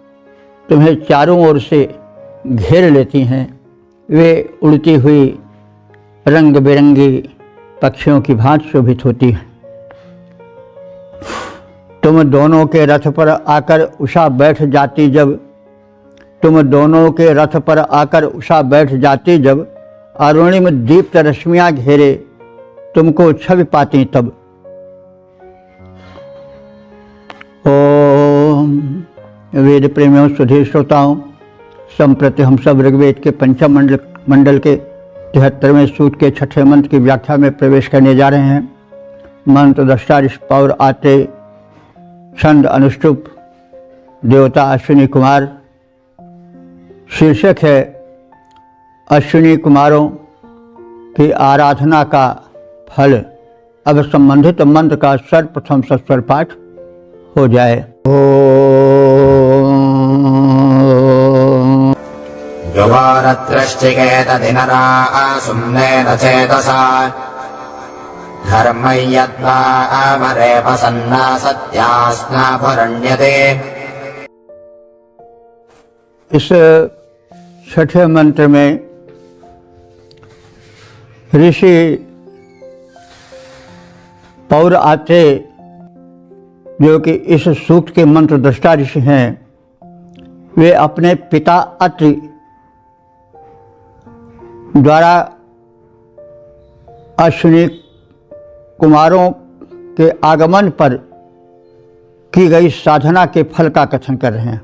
तुम्हें चारों ओर से घेर लेती हैं। वे उड़ती हुई रंग बिरंगी पक्षियों की भांति शोभित होती हैं। तुम दोनों के रथ पर आकर उषा बैठ जाती जब अरुणिम दीप्त रश्मियाँ घेरे तुमको छवि पाती तब। ओम वेद प्रेमियों, सुधीर श्रोताओं, संप्रति हम सब ऋग्वेद के पंचम मंडल के 73वें सूक्त के 6ठे मंत्र की व्याख्या में प्रवेश करने जा रहे हैं। मंत्र दृष्टा ऋषि पौर आते, छंद अनुष्टुप, देवता अश्विनी कुमार। शीर्षक है अश्विनी कुमारों की आराधना का फल। अब संबंधित मंत्र का सर्वप्रथम सस्वर पाठ हो जाए। युवारत्रश्चिकेतदिनरा सुम्नेन चेतसा धर्मय्यद्वा अमरे प्रसन्ना सत्यास्नाभरण्यते। इस छठे मंत्र में ऋषि पौर आते, जो कि इस सूक्त के मंत्र दृष्टा ऋषि हैं, वे अपने पिता अत्रि द्वारा अश्विनी कुमारों के आगमन पर की गई साधना के फल का कथन कर रहे हैं।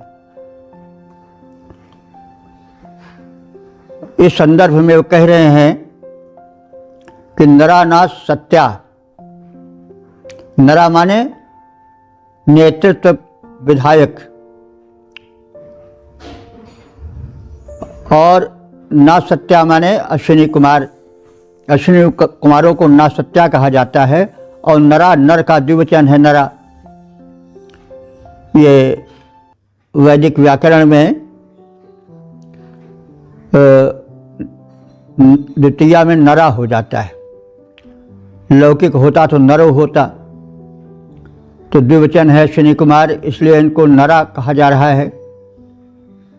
इस संदर्भ में वो कह रहे हैं कि नरानाथ सत्या, नरा माने नेतृत्व विधायक और ना सत्या माने अश्विनी कुमार। अश्विनी कुमारों को ना सत्या कहा जाता है और नरा, नर का द्विवचन है नरा। ये वैदिक व्याकरण में द्वितीया में नरा हो जाता है। लौकिक होता तो नरो होता, तो द्विवचन है अश्विनी कुमार, इसलिए इनको नरा कहा जा रहा है।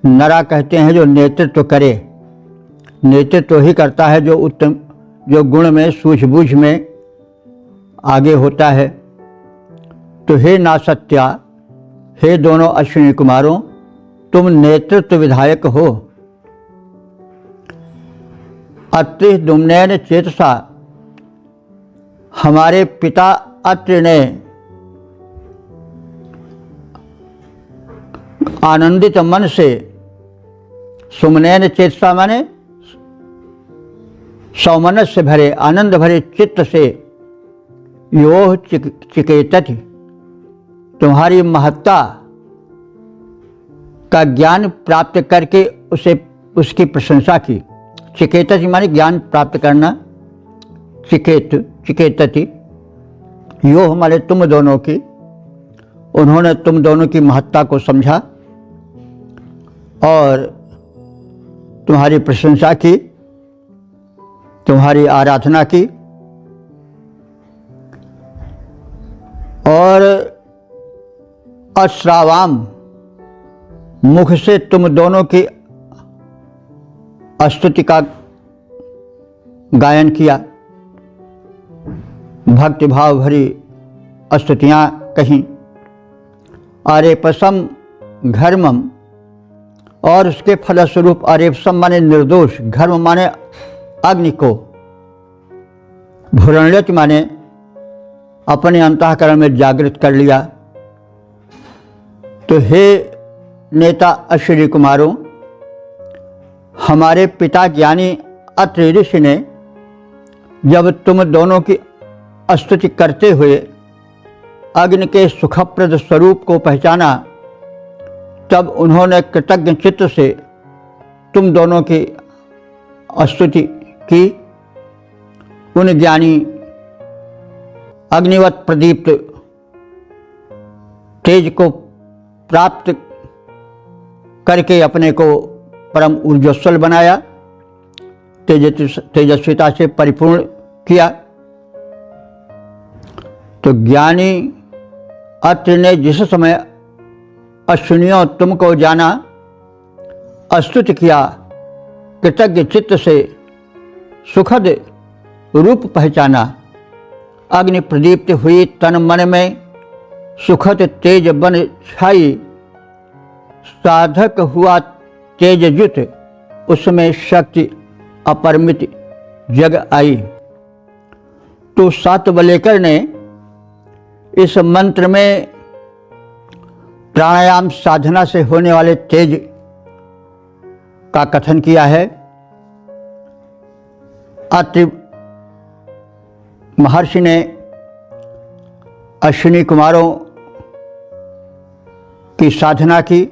नरा कहते हैं जो नेतृत्व करे। नेतृत्व ही करता है जो उत्तम, जो गुण में सूझबूझ में आगे होता है। तो हे नासत्या, हे दोनों अश्विनी कुमारों, तुम नेतृत्व विधायक हो। अत्रि दुम्नैन चेतसा, हमारे पिता अत्रि ने आनंदित मन से, सुमनैन चेतसा माने सौमनस से भरे, आनंद भरे चित्त से, योह चिकेतति, तुम्हारी महत्ता का ज्ञान प्राप्त करके उसकी प्रशंसा की। चिकेतति माने ज्ञान प्राप्त करना, चिकेतति, योह माने तुम दोनों की, उन्होंने तुम दोनों की महत्ता को समझा और तुम्हारी प्रशंसा की, तुम्हारी आराधना की और अश्रावाम मुख से तुम दोनों की स्तुति का गायन किया, भक्तिभाव भरी स्तुतियाँ कहीं। आरेपसम घर्मम, और उसके फलस्वरूप आरेपसम माने निर्दोष, घर्म माने अग्नि को, भुरण्यत माने अपने अंतःकरण में जागृत कर लिया। तो हे नेता अश्विनी कुमारों, हमारे पिता ज्ञानी अत्रि ऋषि ने जब तुम दोनों की स्तुति करते हुए अग्नि के सुखप्रद स्वरूप को पहचाना, तब उन्होंने कृतज्ञ चित्त से तुम दोनों की स्तुति की। उन ज्ञानी अग्निवत प्रदीप्त तेज को प्राप्त करके अपने को परम ऊर्जस्वल बनाया, तेजस्विता से परिपूर्ण किया। तो ज्ञानी अत्रि ने जिस समय अश्विनियों तुमको जाना, स्तुति किया, कृतज्ञ चित्त से सुखद रूप पहचाना, अग्नि प्रदीप्त हुई तन मन में सुखद तेज बन छाई, साधक हुआ तेजयुत, उसमें शक्ति अपरिमित जग आई। तो सातवलेकर ने इस मंत्र में प्राणायाम साधना से होने वाले तेज का कथन किया है। अत्रि महर्षि ने अश्विनी कुमारों की साधना की,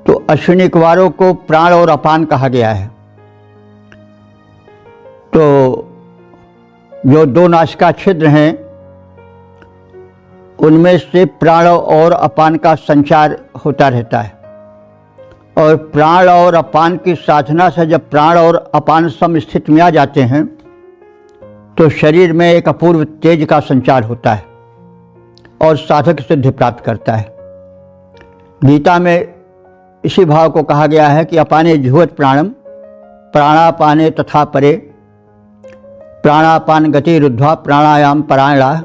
तो अश्विनी कुमारों को प्राण और अपान कहा गया है। तो जो दो नासिका छिद्र हैं, उनमें से प्राण और अपान का संचार होता रहता है, और प्राण और अपान की साधना से जब प्राण और अपान सम स्थिति में आ जाते हैं, तो शरीर में एक अपूर्व तेज का संचार होता है और साधक सिद्धि प्राप्त करता है। गीता में इसी भाव को कहा गया है कि अपाने जुहत प्राणम, प्राणापाने तथा परे, प्राणापान गति रुद्ध्वा प्राणायाम परायणा।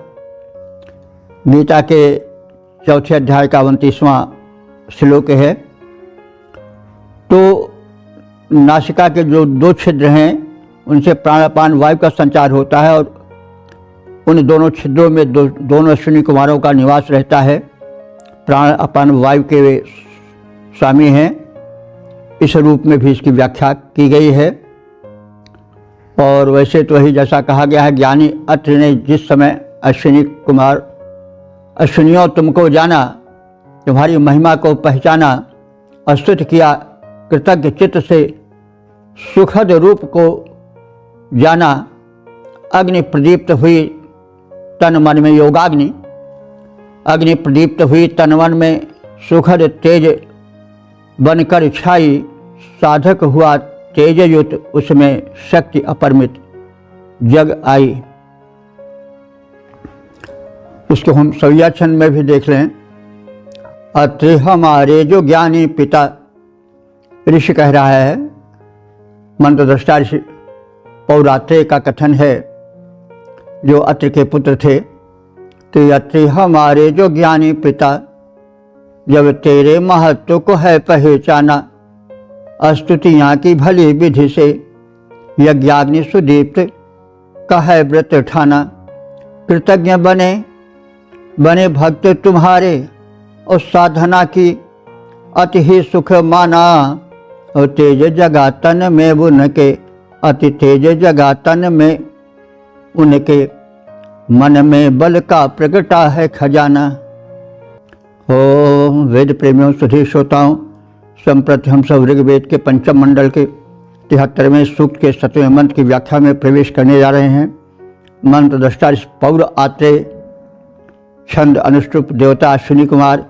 गीता के चौथे अध्याय का 29वां श्लोक है। तो नासिका के जो दो छिद्र हैं, उनसे प्राणापान वायु का संचार होता है, और उन दोनों छिद्रों में दोनों अश्विनी कुमारों का निवास रहता है। प्राण अपान वायु के वे स्वामी हैं, इस रूप में भी इसकी व्याख्या की गई है। और वैसे तो ही जैसा कहा गया है, ज्ञानी अत्रि ने जिस समय अश्विनियों तुमको जाना, तुम्हारी महिमा को पहचाना, स्तुति किया, कृतज्ञ चित्त से सुखद रूप को जाना, अग्नि प्रदीप्त हुई तन मन में योगाग्नि, अग्नि प्रदीप्त हुई तन मन में सुखद तेज बनकर छाई, साधक हुआ तेजयुत, उसमें शक्ति अपरिमित जग आई। उसको हम सविया छंद में भी देख लें। अत्रि हमारे जो ज्ञानी पिता, ऋषि कह रहा है, मंत्रद्रष्टा ऋषि पौरात्रेय का कथन है, जो अत्रि के पुत्र थे। तो अत्रि हमारे जो ज्ञानी पिता, जब तेरे महत्व को है पहचाना, स्तुतियाँ की भली विधि से, यज्ञाग्नि सुदीप्त का है व्रत ठाना। कृतज्ञ बने भक्त तुम्हारे, और साधना की अति ही सुख माना। और तेज जगा तन में उनके, अति तेज जगा तन में उनके, मन में बल का प्रगटा है खजाना। ओम वेद प्रेमियों, सुधी श्रोताओं, संप्रति हम सब ऋग्वेद के पंचम मंडल के 73वें सूक्त के 7वें मंत्र की व्याख्या में प्रवेश करने जा रहे हैं। मंत्र द्रष्टा पौरात्रेय छंद अनुष्टुप देवता अश्विनी कुमार।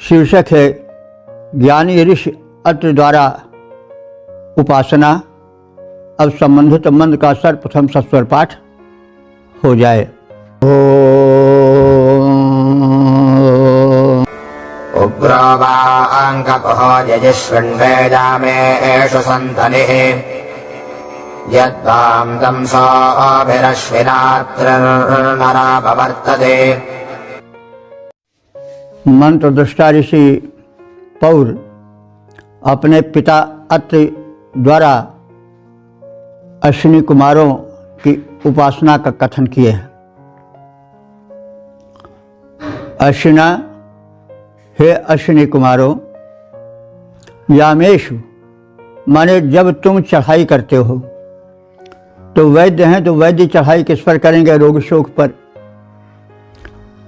शीर्षक है ज्ञानी ऋषि अत्र द्वारा उपासना। अब संबंधित मंत्र का सर्वप्रथम सस्वर पाठ हो जाए। उग्रवाङ्कपहो यजिष्वन्वेदामे एषु सन्तनिः यद्वां तंसोऽभिरश्विनात्रनरापवर्तते। मंत्र दृष्टा ऋषि पौर अपने पिता अत्रि द्वारा अश्विनी कुमारों की उपासना का कथन किए हैं। अश्विना, हे अश्विनी कुमारों, यामेशु माने जब तुम चढ़ाई करते हो, तो वैद्य हैं तो वैद्य चढ़ाई किस पर करेंगे? रोग शोक पर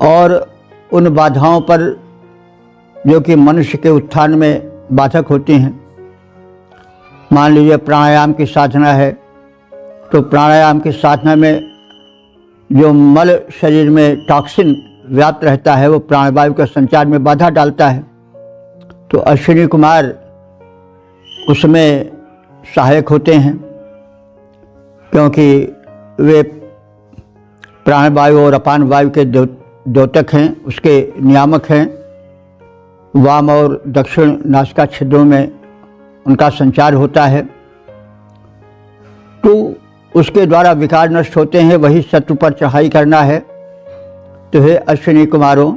और उन बाधाओं पर जो कि मनुष्य के उत्थान में बाधक होती हैं। मान लीजिए प्राणायाम की साधना है, तो प्राणायाम की साधना में जो मल शरीर में टॉक्सिन व्याप्त रहता है वो प्राणवायु के संचार में बाधा डालता है। तो अश्विनी कुमार उसमें सहायक होते हैं, क्योंकि वे प्राणवायु और अपान वायु के द्योतक हैं, उसके नियामक हैं। वाम और दक्षिण नासिका छिद्रों में उनका संचार होता है, तो उसके द्वारा विकार नष्ट होते हैं। वही शत्रु पर चढ़ाई करना है। तो हे अश्विनी कुमारों,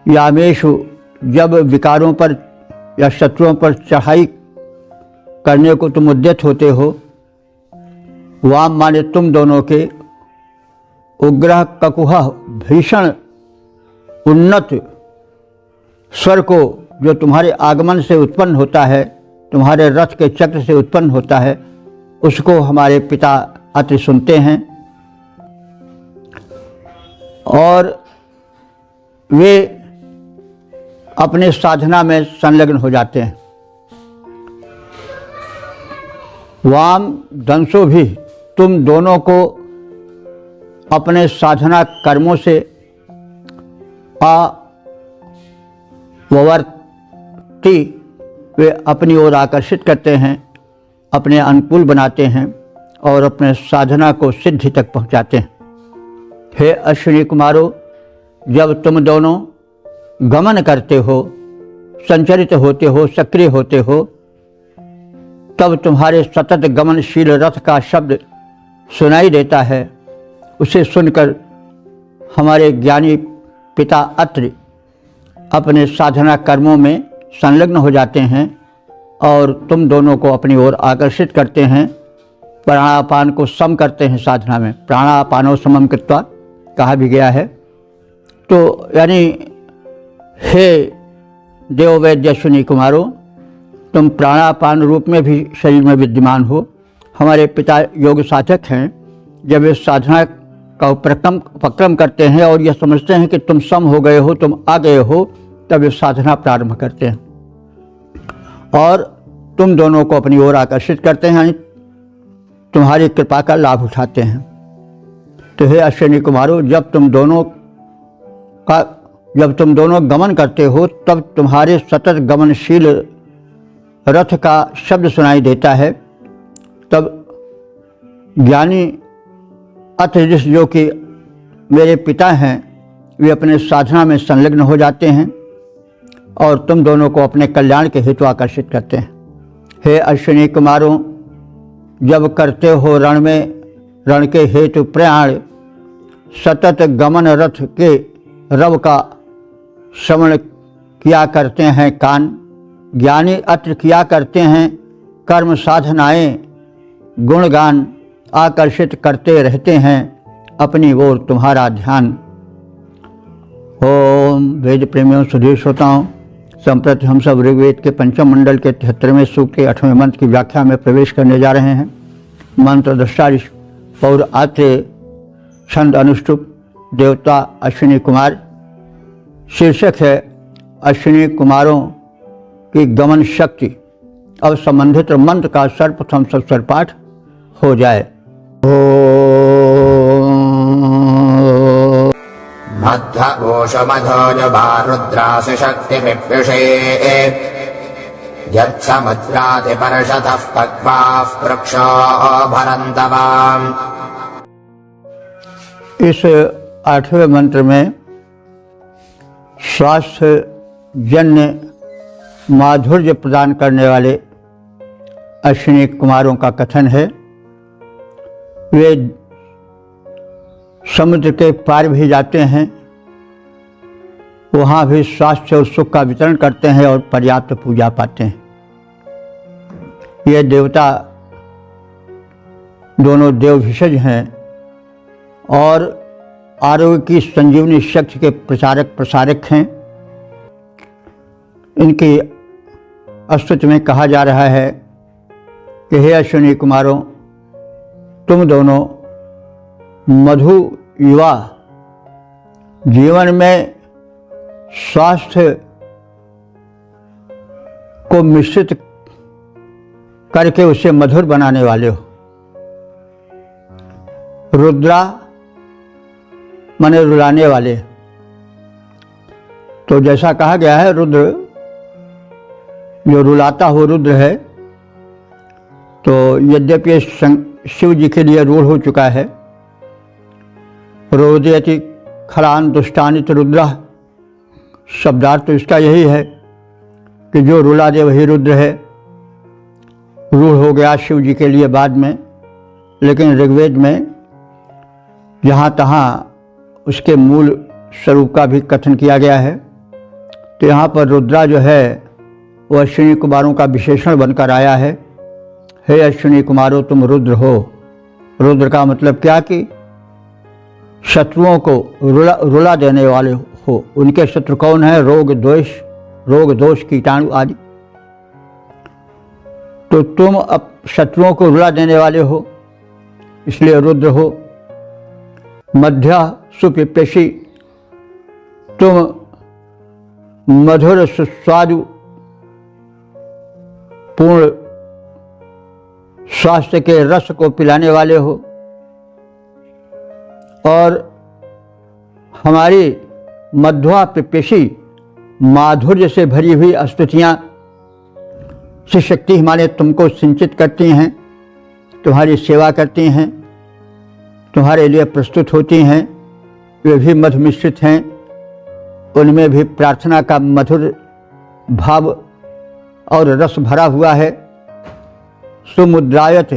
यामेशु जब विकारों पर या शत्रुओं पर चढ़ाई करने को तुम उद्यत होते हो, वाम माने तुम दोनों के, उग्रह ककुह भीषण उन्नत स्वर को जो तुम्हारे आगमन से उत्पन्न होता है, तुम्हारे रथ के चक्र से उत्पन्न होता है, उसको हमारे पिता अति सुनते हैं और वे अपने साधना में संलग्न हो जाते हैं। वाम दंसो भी तुम दोनों को अपने साधना कर्मों से अवर्ती वे अपनी ओर आकर्षित करते हैं, अपने अनुकूल बनाते हैं और अपने साधना को सिद्धि तक पहुंचाते हैं। हे अश्विनी कुमारों, जब तुम दोनों गमन करते हो, संचरित होते हो, सक्रिय होते हो, तब तुम्हारे सतत गमनशील रथ का शब्द सुनाई देता है। उसे सुनकर हमारे ज्ञानी पिता अत्रि अपने साधना कर्मों में संलग्न हो जाते हैं और तुम दोनों को अपनी ओर आकर्षित करते हैं। प्राणापान को सम करते हैं साधना में। प्राणापानो समम कृत्वा कहा भी गया है। तो यानी हे देववैद्य अश्विनी कुमारों, तुम प्राणापान रूप में भी शरीर में विद्यमान हो। हमारे पिता योग साधक हैं। जब वे साधना का उपक्रम करते हैं और यह समझते हैं कि तुम सम हो गए हो, तुम आ गए हो, तब वे साधना प्रारंभ करते हैं और तुम दोनों को अपनी ओर आकर्षित करते हैं, यानी तुम्हारी कृपा का लाभ उठाते हैं। तो हे अश्विनी कुमारों, जब तुम दोनों गमन करते हो, तब तुम्हारे सतत गमनशील रथ का शब्द सुनाई देता है। तब ज्ञानी अत्रि ऋषि जो कि मेरे पिता हैं, वे अपने साधना में संलग्न हो जाते हैं और तुम दोनों को अपने कल्याण के हेतु आकर्षित करते हैं। हे अश्विनी कुमारों, जब करते हो रण में रण के हेतु प्रयाण, सतत गमन रथ के रव का श्रवण किया करते हैं कान। ज्ञानी अत्र किया करते हैं कर्म साधनाएं, गुणगान आकर्षित करते रहते हैं अपनी ओर तुम्हारा ध्यान। ओम वेद प्रेमियों, सुधीर श्रोताओं, संप्रति हम सब ऋग्वेद के पंचम मंडल के 73वें सूक्त के 8वें मंत्र की व्याख्या में प्रवेश करने जा रहे हैं। मंत्र दृष्टा ऋषि पौर आत्रेय, छंद अनुष्टुप, देवता अश्विनी कुमार। शीर्षक है अश्विनी कुमारों की गमन शक्ति। अब संबंधित मंत्र का सर्वप्रथम सस्वर पाठ हो जाए। मध्व ऊषमधोजुभा रुद्रासि शक्तिभिप्युषे यत्समुद्रातिपर्षतः पक्वाः पृक्षो भरन्तवाम्। इस 8वें मंत्र में स्वास्थ्य जन्य माधुर्य प्रदान करने वाले अश्विनी कुमारों का कथन है। वे समुद्र के पार भी जाते हैं, वहाँ भी स्वास्थ्य और सुख का वितरण करते हैं और पर्याप्त पूजा पाते हैं। ये देवता दोनों देव भिषज हैं और आरोग्य की संजीवनी शक्ति के प्रचारक प्रसारक हैं। इनकी स्तुति में कहा जा रहा है कि हे अश्विनी कुमारों, तुम दोनों मधु युवा जीवन में स्वास्थ्य को मिश्रित करके उसे मधुर बनाने वाले हो। रुद्रा माने रुलाने वाले। तो जैसा कहा गया है, रुद्र जो रुलाता हो रुद्र है। तो यद्यपि शिव जी के लिए रूढ़ हो चुका है, रोदयति खलान दुष्टानित रुद्र, शब्दार्थ तो इसका यही है कि जो रुला दे वही रुद्र है। रूढ़ हो गया शिव जी के लिए बाद में, लेकिन ऋग्वेद में जहाँ तहाँ उसके मूल स्वरूप का भी कथन किया गया है। तो यहाँ पर रुद्रा जो है वो अश्विनी कुमारों का विशेषण बनकर आया है। हे अश्विनी कुमारों, तुम रुद्र हो। रुद्र का मतलब क्या कि शत्रुओं को रुला देने वाले हो। उनके शत्रु कौन है? रोग दोष कीटाणु आदि। तो तुम अब शत्रुओं को रुला देने वाले हो, इसलिए रुद्र हो। मध्य सुपिपेशी, तुम मधुर सुस्वादु पूर्ण स्वास्थ्य के रस को पिलाने वाले हो। और हमारी मध्वा पिपेशी माधुर्य से भरी हुई स्तुतियाँ से शक्ति हमारे तुमको सिंचित करती हैं, तुम्हारी सेवा करती हैं, तुम्हारे लिए प्रस्तुत होती हैं। वे भी मधु मिश्रित हैं, उनमें भी प्रार्थना का मधुर भाव और रस भरा हुआ है। सुमुद्रायत,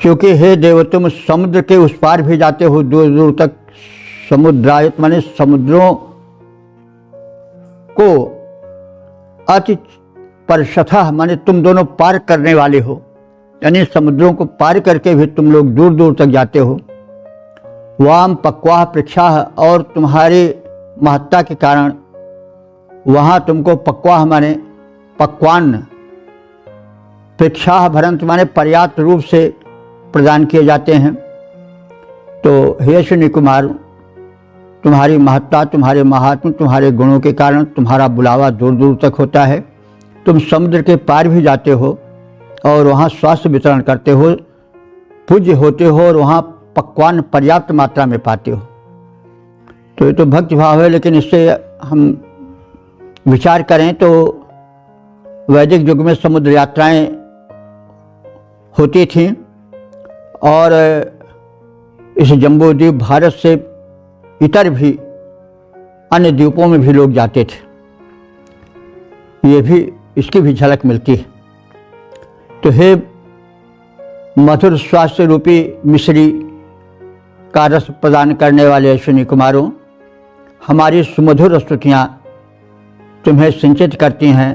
क्योंकि हे देव तुम समुद्र के उस पार भी जाते हो, दूर दूर तक। समुद्रायत माने समुद्रों को अति परशतः माने तुम दोनों पार करने वाले हो, यानी समुद्रों को पार करके भी तुम लोग दूर दूर तक जाते हो। वाम पक्वाह पृक्षाह, और तुम्हारी महत्ता के कारण वहाँ तुमको पक्वाह माने पक्वान, पृक्षाह भरंत माने पर्याप्त रूप से प्रदान किए जाते हैं। तो हे अश्विनी कुमार, तुम्हारी महत्ता, तुम्हारे महात्म, तुम्हारे गुणों के कारण तुम्हारा बुलावा दूर दूर तक होता है। तुम समुद्र के पार भी जाते हो और वहाँ स्वास्थ्य वितरण करते हो, पूज्य होते हो और वहाँ पकवान पर्याप्त मात्रा में पाते हो। तो ये तो भक्ति भाव है, लेकिन इससे हम विचार करें तो वैदिक युग में समुद्र यात्राएं होती थीं और इस जम्बू द्वीप भारत से इतर भी अन्य द्वीपों में भी लोग जाते थे। ये भी इसकी भी झलक मिलती है। तो हे मधुर स्वास्थ्य रूपी मिश्री का रस प्रदान करने वाले अश्विनी कुमारों, हमारी सुमधुर स्तुतियाँ तुम्हें सिंचित करती हैं,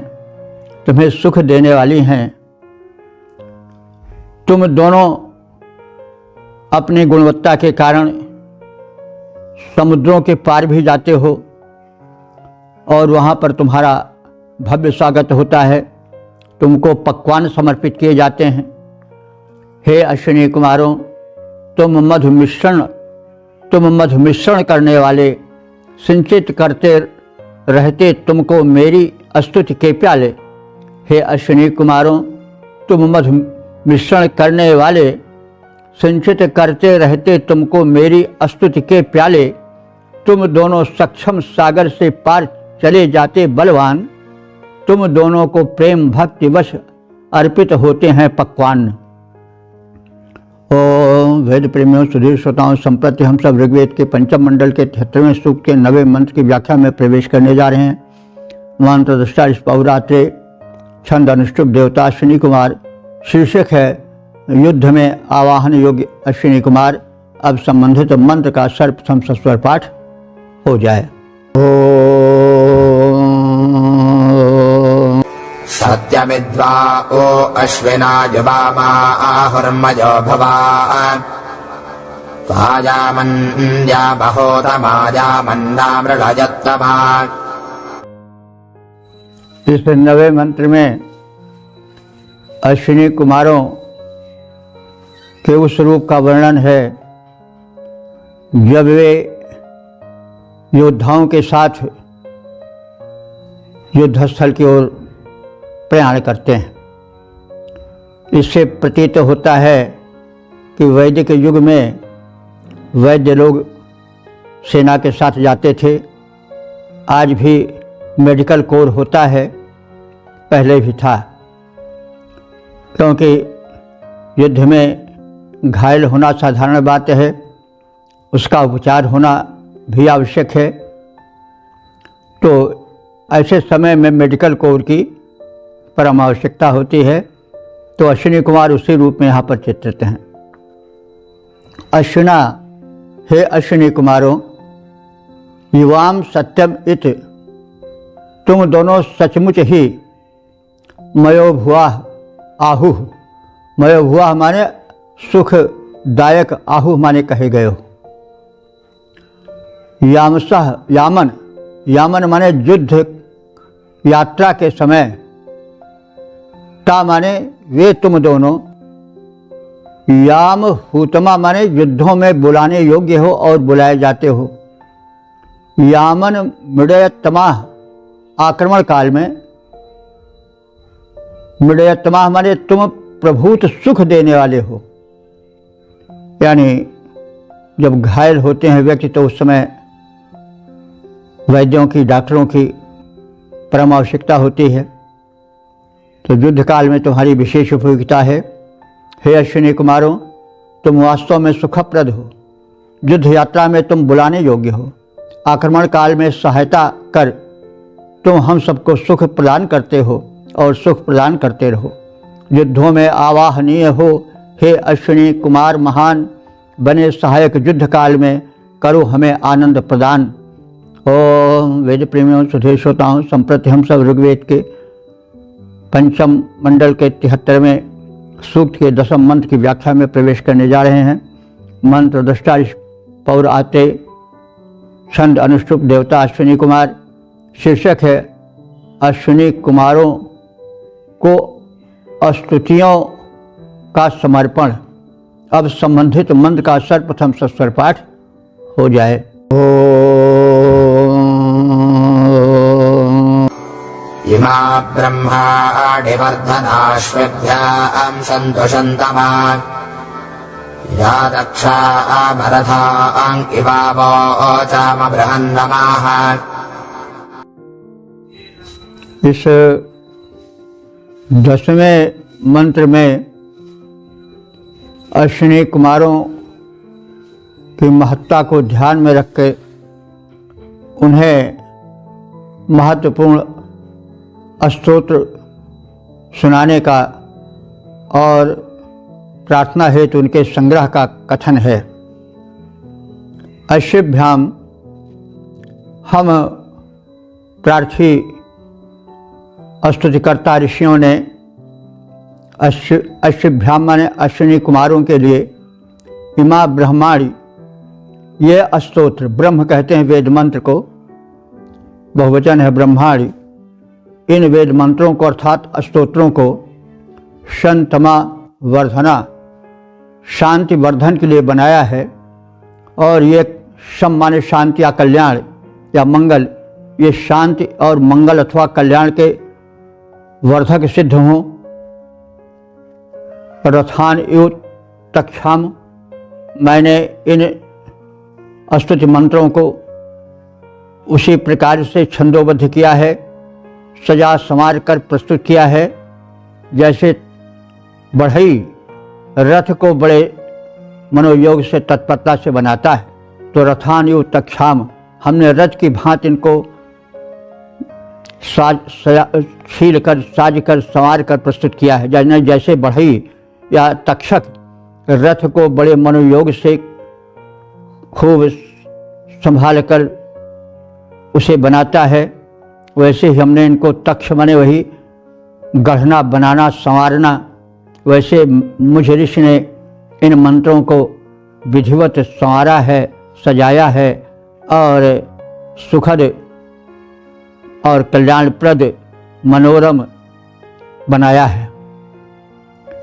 तुम्हें सुख देने वाली हैं। तुम दोनों अपनी गुणवत्ता के कारण समुद्रों के पार भी जाते हो और वहाँ पर तुम्हारा भव्य स्वागत होता है, तुमको पकवान समर्पित किए जाते हैं। हे अश्विनी कुमारों, तुम मधु मिश्रण करने वाले, सिंचित करते रहते तुमको मेरी स्तुति के प्याले। हे अश्विनी कुमारों, तुम मधु मिश्रण करने वाले, सिंचित करते रहते तुमको मेरी स्तुति के प्याले। तुम दोनों सक्षम सागर से पार चले जाते बलवान, तुम दोनों को प्रेम भक्ति वश अर्पित होते हैं पकवान। ओम वेद प्रेमियों, सुधीर श्रोताओं, संप्रति हम सब ऋग्वेद के पंचम मंडल के 73वें सूक्त के 9वें मंत्र की व्याख्या में प्रवेश करने जा रहे हैं। मंत्र दृष्टा पौरात्रे, छंद अनुष्टुप, देवता अश्विनी कुमार। शीर्षक है युद्ध में आवाहन योग्य अश्विनी कुमार। अब संबंधित मंत्र का सर्वप्रथम सस्वर पाठ हो जाए। सत्यमिद्वा ओ अश्विना जुबामा आहुर्मजो भवा त्वाजामन्या बहोतमाजामन्नामृळजत्तमा। इस 9वें मंत्र में अश्विनी कुमारों के उस रूप का वर्णन है जब वे योद्धाओं के साथ युद्धस्थल की ओर प्रयाण करते हैं। इससे प्रतीत होता है कि वैदिक युग में वैद्य लोग सेना के साथ जाते थे। आज भी मेडिकल कोर होता है, पहले भी था, क्योंकि युद्ध में घायल होना साधारण बात है, उसका उपचार होना भी आवश्यक है। तो ऐसे समय में मेडिकल कोर की परम आवश्यकता होती है। तो अश्विनी कुमार उसी रूप में यहाँ पर चित्रित हैं। अश्विना, हे अश्विनी कुमारों, युवाम सत्यम इत, तुम दोनों सचमुच ही मयोभुआः आहुः, मयोभुआः माने सुखदायक, आहुः माने कहे गए हो। यामसः, यामन, यामन माने युद्ध यात्रा के समय, ता माने वे तुम दोनों, याम हुतमा माने युद्धों में बुलाने योग्य हो और बुलाए जाते हो। यामन मृडयतमा, आक्रमण काल में, मृडयतमा माने तुम प्रभूत सुख देने वाले हो। यानी जब घायल होते हैं व्यक्ति तो उस समय वैद्यों की, डॉक्टरों की परम आवश्यकता होती है। तो युद्ध काल में तुम्हारी विशेष उपयोगिता है। हे अश्विनी कुमारों, तुम वास्तव में सुखप्रद हो। युद्ध यात्रा में तुम बुलाने योग्य हो। आक्रमण काल में सहायता कर तुम हम सबको सुख प्रदान करते हो और सुख प्रदान करते रहो। युद्धों में आवाहनीय हो। हे अश्विनी कुमार, महान बने सहायक युद्ध काल में करो हमें आनंद प्रदान। ओम वेद प्रेमियों, सुधीर श्रोताओं, संप्रति हम सब ऋग्वेद के पंचम मंडल के 73वें सूक्त के 10वें मंत्र की व्याख्या में प्रवेश करने जा रहे हैं। मंत्र दृष्टा पौरात्रे, छंद अनुष्टुप, देवता अश्विनी कुमार। शीर्षक है अश्विनी कुमारों को स्तुतियों का समर्पण। अब संबंधित मंत्र का सर्वप्रथम सस्वर पाठ हो जाए। इमा ब्रह्माणिवर्धनाश्वभ्यां सन्तुषन्तमा या दक्षा भरथां इवावोचामबृहन्नमाः। इस 10वें मंत्र में अश्विनी कुमारों की महत्ता को ध्यान में रख के उन्हें महत्वपूर्ण स्तोत्र सुनाने का और प्रार्थना हेतु उनके संग्रह का कथन है। अश्विभ्याम, हम प्रार्थी स्तुतिकर्ता ऋषियों ने अश्विभ्याम माने अश्विनी कुमारों के लिए इमा ब्रह्माणी, ये स्तोत्र, ब्रह्म कहते हैं वेद मंत्र को, बहुवचन है ब्रह्माणी। इन वेद मंत्रों को अर्थात स्तोत्रों को शंतमा वर्धना, शांति वर्धन के लिए बनाया है। और ये शम माने शांति या कल्याण या मंगल, ये शांति और मंगल अथवा कल्याण के वर्धक सिद्ध हों। रथान इव तक्षाम, मैंने इन स्तुति मंत्रों को उसी प्रकार से छंदोबद्ध किया है, सजा संवार कर प्रस्तुत किया है। जैसे बढ़ई रथ को बड़े मनोयोग से तत्परता से बनाता है, तो रथान्यु तक्षाम, हमने रथ की भांति इनको छील कर, साज कर, संवार कर प्रस्तुत किया है। जैसे बढ़ई या तक्षक रथ को बड़े मनोयोग से खूब संभाल कर उसे बनाता है, वैसे ही हमने इनको तक्ष माने वही गढ़ना, बनाना, संवारना, वैसे मुझ ऋषि ने इन मंत्रों को विधिवत संवारा है, सजाया है और सुखद और कल्याणप्रद मनोरम बनाया है।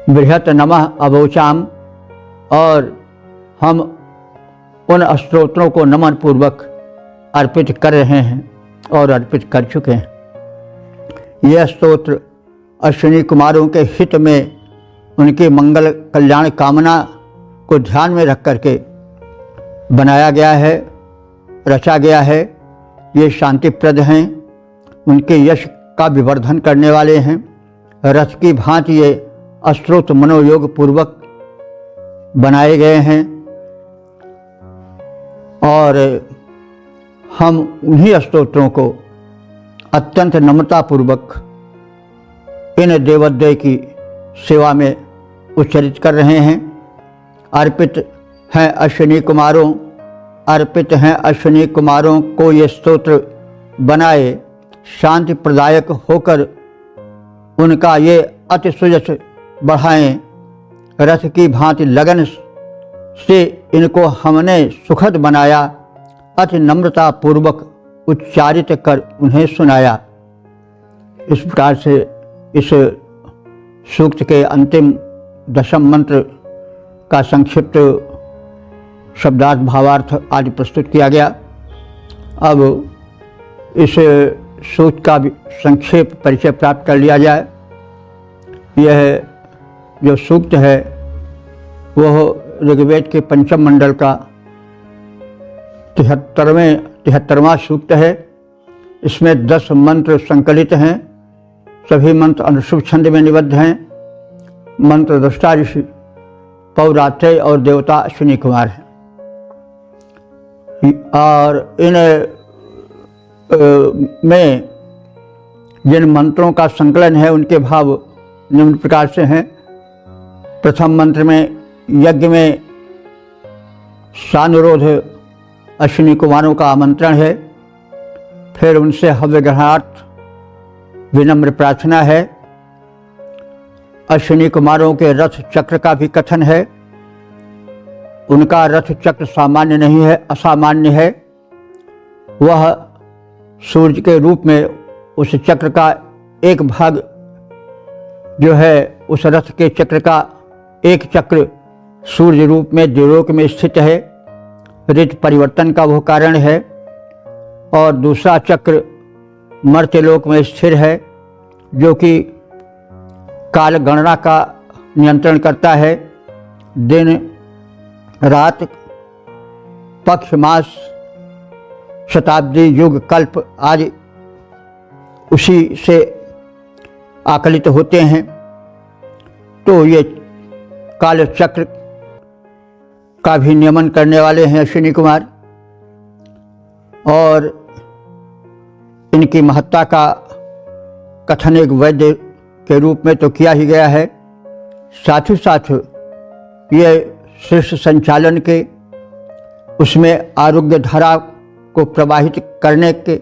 बृहत नमः अवोचाम, और हम उन स्तोत्रों को नमन पूर्वक अर्पित कर रहे हैं और अर्पित कर चुके हैं। यह स्तोत्र अश्विनी कुमारों के हित में, उनके मंगल कल्याण कामना को ध्यान में रख करके बनाया गया है, रचा गया है। ये शांतिप्रद हैं, उनके यश का विवर्धन करने वाले हैं। रथ की भांति ये स्तोत्र मनोयोग पूर्वक बनाए गए हैं और हम उन्हीं स्तोत्रों को अत्यंत नम्रतापूर्वक इन देवोदय की सेवा में उच्चरित कर रहे हैं। अर्पित हैं अश्विनी कुमारों, अर्पित हैं अश्विनी कुमारों को ये स्तोत्र बनाए, शांति प्रदायक होकर उनका ये अति सुयश बढ़ाएं। रथ की भांति लगन से इनको हमने सुखद बनाया, अति नम्रता पूर्वक उच्चारित कर उन्हें सुनाया। इस प्रकार से इस सूक्त के अंतिम दशम मंत्र का संक्षिप्त शब्दार्थ, भावार्थ आदि प्रस्तुत किया गया। अब इस सूक्त का भी संक्षेप परिचय प्राप्त कर लिया जाए। यह जो सूक्त है वह ऋग्वेद के पंचम मंडल का 73वां सूक्त है। इसमें 10 मंत्र संकलित हैं, सभी मंत्र अनुष्ठुप छंद में निबद्ध हैं। मंत्र दृष्टा ऋषि पौरात्रेय और देवता अश्विनी कुमार हैं। और इन में जिन मंत्रों का संकलन है उनके भाव निम्न प्रकार से हैं। प्रथम मंत्र में यज्ञ में सानुरोध अश्विनी कुमारों का आमंत्रण है, फिर उनसे हव्य ग्रहणार्थ विनम्र प्रार्थना है। अश्विनी कुमारों के रथ चक्र का भी कथन है। उनका रथ चक्र सामान्य नहीं है, असामान्य है। वह सूर्य के रूप में उस चक्र का एक भाग जो है, उस रथ के चक्र का एक चक्र सूर्य रूप में द्युलोक में स्थित है, ऋतु परिवर्तन का वो कारण है, और दूसरा चक्र मर्त्यलोक में स्थिर है जो कि काल गणना का नियंत्रण करता है। दिन रात, पक्ष, मास, शताब्दी, युग, कल्प आदि उसी से आकलित होते हैं। तो ये काल चक्र का भी नियमन करने वाले हैं अश्विनी कुमार, और इनकी महत्ता का कथन एक वैद्य के रूप में तो किया ही गया है, साथ ही साथ ये सृष्टि संचालन के, उसमें आरोग्य धारा को प्रवाहित करने के,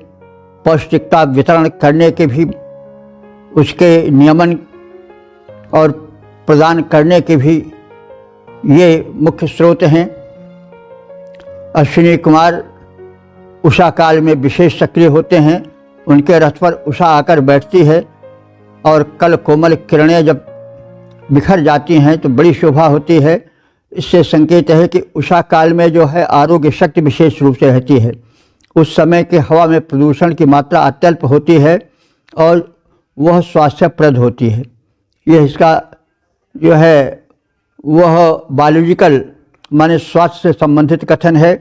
पौष्टिकता वितरण करने के भी, उसके नियमन और प्रदान करने के भी ये मुख्य स्रोत हैं। अश्विनी कुमार उषा काल में विशेष सक्रिय होते हैं। उनके रथ पर उषा आकर बैठती है और कल कोमल किरणें जब बिखर जाती हैं तो बड़ी शोभा होती है। इससे संकेत है कि उषा काल में जो है आरोग्य शक्ति विशेष रूप से रहती है। उस समय के हवा में प्रदूषण की मात्रा अत्यल्प होती है और वह स्वास्थ्यप्रद होती है। यह इसका जो है वह बायोलॉजिकल माने स्वास्थ्य से संबंधित कथन है।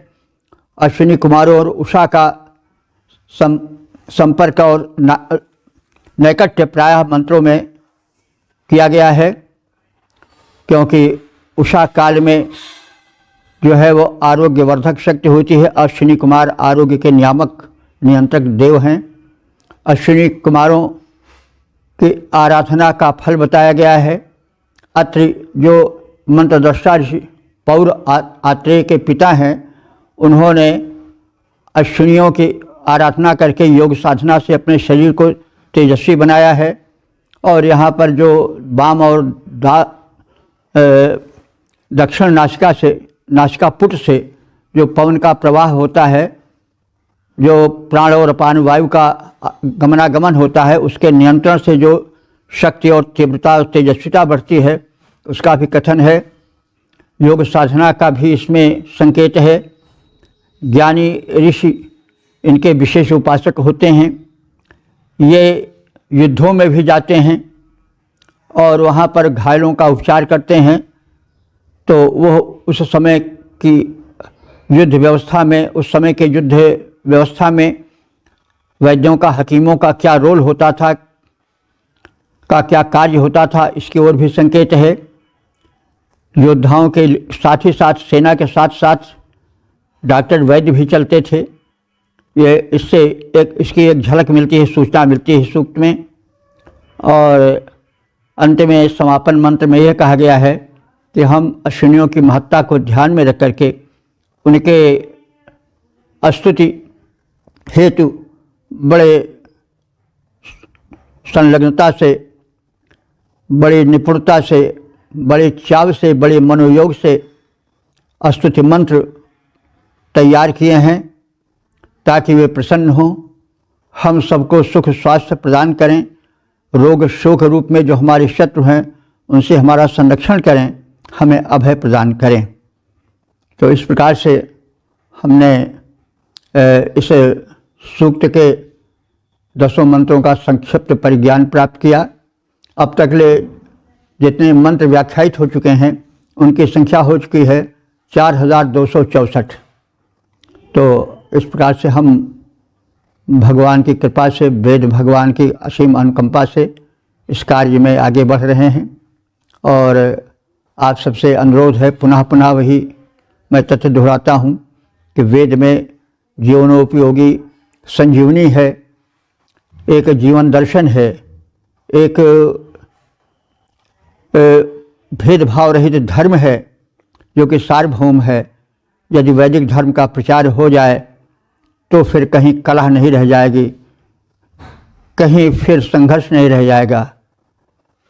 अश्विनी कुमारों और उषा का संपर्क और नैकट्य प्रायः मंत्रों में किया गया है, क्योंकि उषा काल में जो है वो आरोग्यवर्धक शक्ति होती है। अश्विनी कुमार आरोग्य के नियामक नियंत्रक देव हैं। अश्विनी कुमारों की आराधना का फल बताया गया है। अत्रि जो मंत्रद्रष्टा ऋषि पौर आत्रेय के पिता हैं, उन्होंने अश्विनियों की आराधना करके योग साधना से अपने शरीर को तेजस्वी बनाया है। और यहाँ पर जो वाम और दक्षिण नासिकापुट से जो पवन का प्रवाह होता है, जो प्राण और अपान वायु का गमनागमन होता है, उसके नियंत्रण से जो शक्ति और तीव्रता और तेजस्विता बढ़ती है, उसका भी कथन है। योग साधना का भी इसमें संकेत है। ज्ञानी ऋषि इनके विशेष उपासक होते हैं। ये युद्धों में भी जाते हैं और वहाँ पर घायलों का उपचार करते हैं। तो वो उस समय की युद्ध व्यवस्था में, उस समय के युद्ध व्यवस्था में वैद्यों का, हकीमों का क्या रोल होता था, का क्या कार्य होता था, इसकी ओर भी संकेत है। योद्धाओं के साथ ही साथ, सेना के साथ साथ डॉक्टर वैद्य भी चलते थे। ये इसकी एक झलक मिलती है, सूचना मिलती है सूक्त में। और अंत में समापन मंत्र में यह कहा गया है कि हम अश्विनियों की महत्ता को ध्यान में रख करके उनके स्तुति हेतु बड़े संलग्नता से, बड़ी निपुणता से, बड़े चाव से, बड़े मनोयोग से स्तुति मंत्र तैयार किए हैं ताकि वे प्रसन्न हों, हम सबको सुख स्वास्थ्य प्रदान करें, रोग शोक रूप में जो हमारे शत्रु हैं उनसे हमारा संरक्षण करें, हमें अभय प्रदान करें। तो इस प्रकार से हमने इस सूक्त के 10 मंत्रों का संक्षिप्त परिज्ञान प्राप्त किया। अब तक ले जितने मंत्र व्याख्यायित हो चुके हैं उनकी संख्या हो चुकी है 4264। तो इस प्रकार से हम भगवान की कृपा से, वेद भगवान की असीम अनुकंपा से इस कार्य में आगे बढ़ रहे हैं। और आप सबसे अनुरोध है, पुनः पुनः वही मैं तथ्य दोहराता हूँ कि वेद में जीवनोपयोगी संजीवनी है, एक जीवन दर्शन है, एक भेदभाव रहित धर्म है जो कि सार्वभौम है। यदि वैदिक धर्म का प्रचार हो जाए तो फिर कहीं कलह नहीं रह जाएगी, कहीं फिर संघर्ष नहीं रह जाएगा,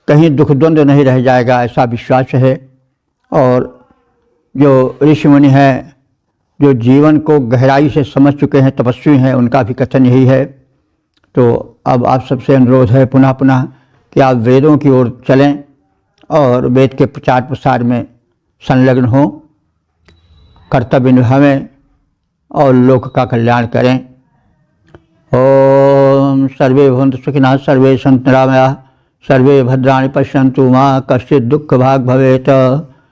कहीं दुख द्वंद्व नहीं रह जाएगा, ऐसा विश्वास है। और जो ऋषि मुनि हैं, जो जीवन को गहराई से समझ चुके हैं, तपस्वी हैं, उनका भी कथन यही है। तो अब आप सबसे अनुरोध है पुनः पुनः कि आप वेदों की ओर चलें और वेद के प्रचार प्रसार में संलग्न हों, कर्तव्य निभावें और लोक का कल्याण करें। ओम सर्वे भवन्तु सुखिनः, सर्वे सन्तु निरामयाः, सर्वे भद्राणि पश्यन्तु मा कश्चित् दुःख भाग् भवेत्।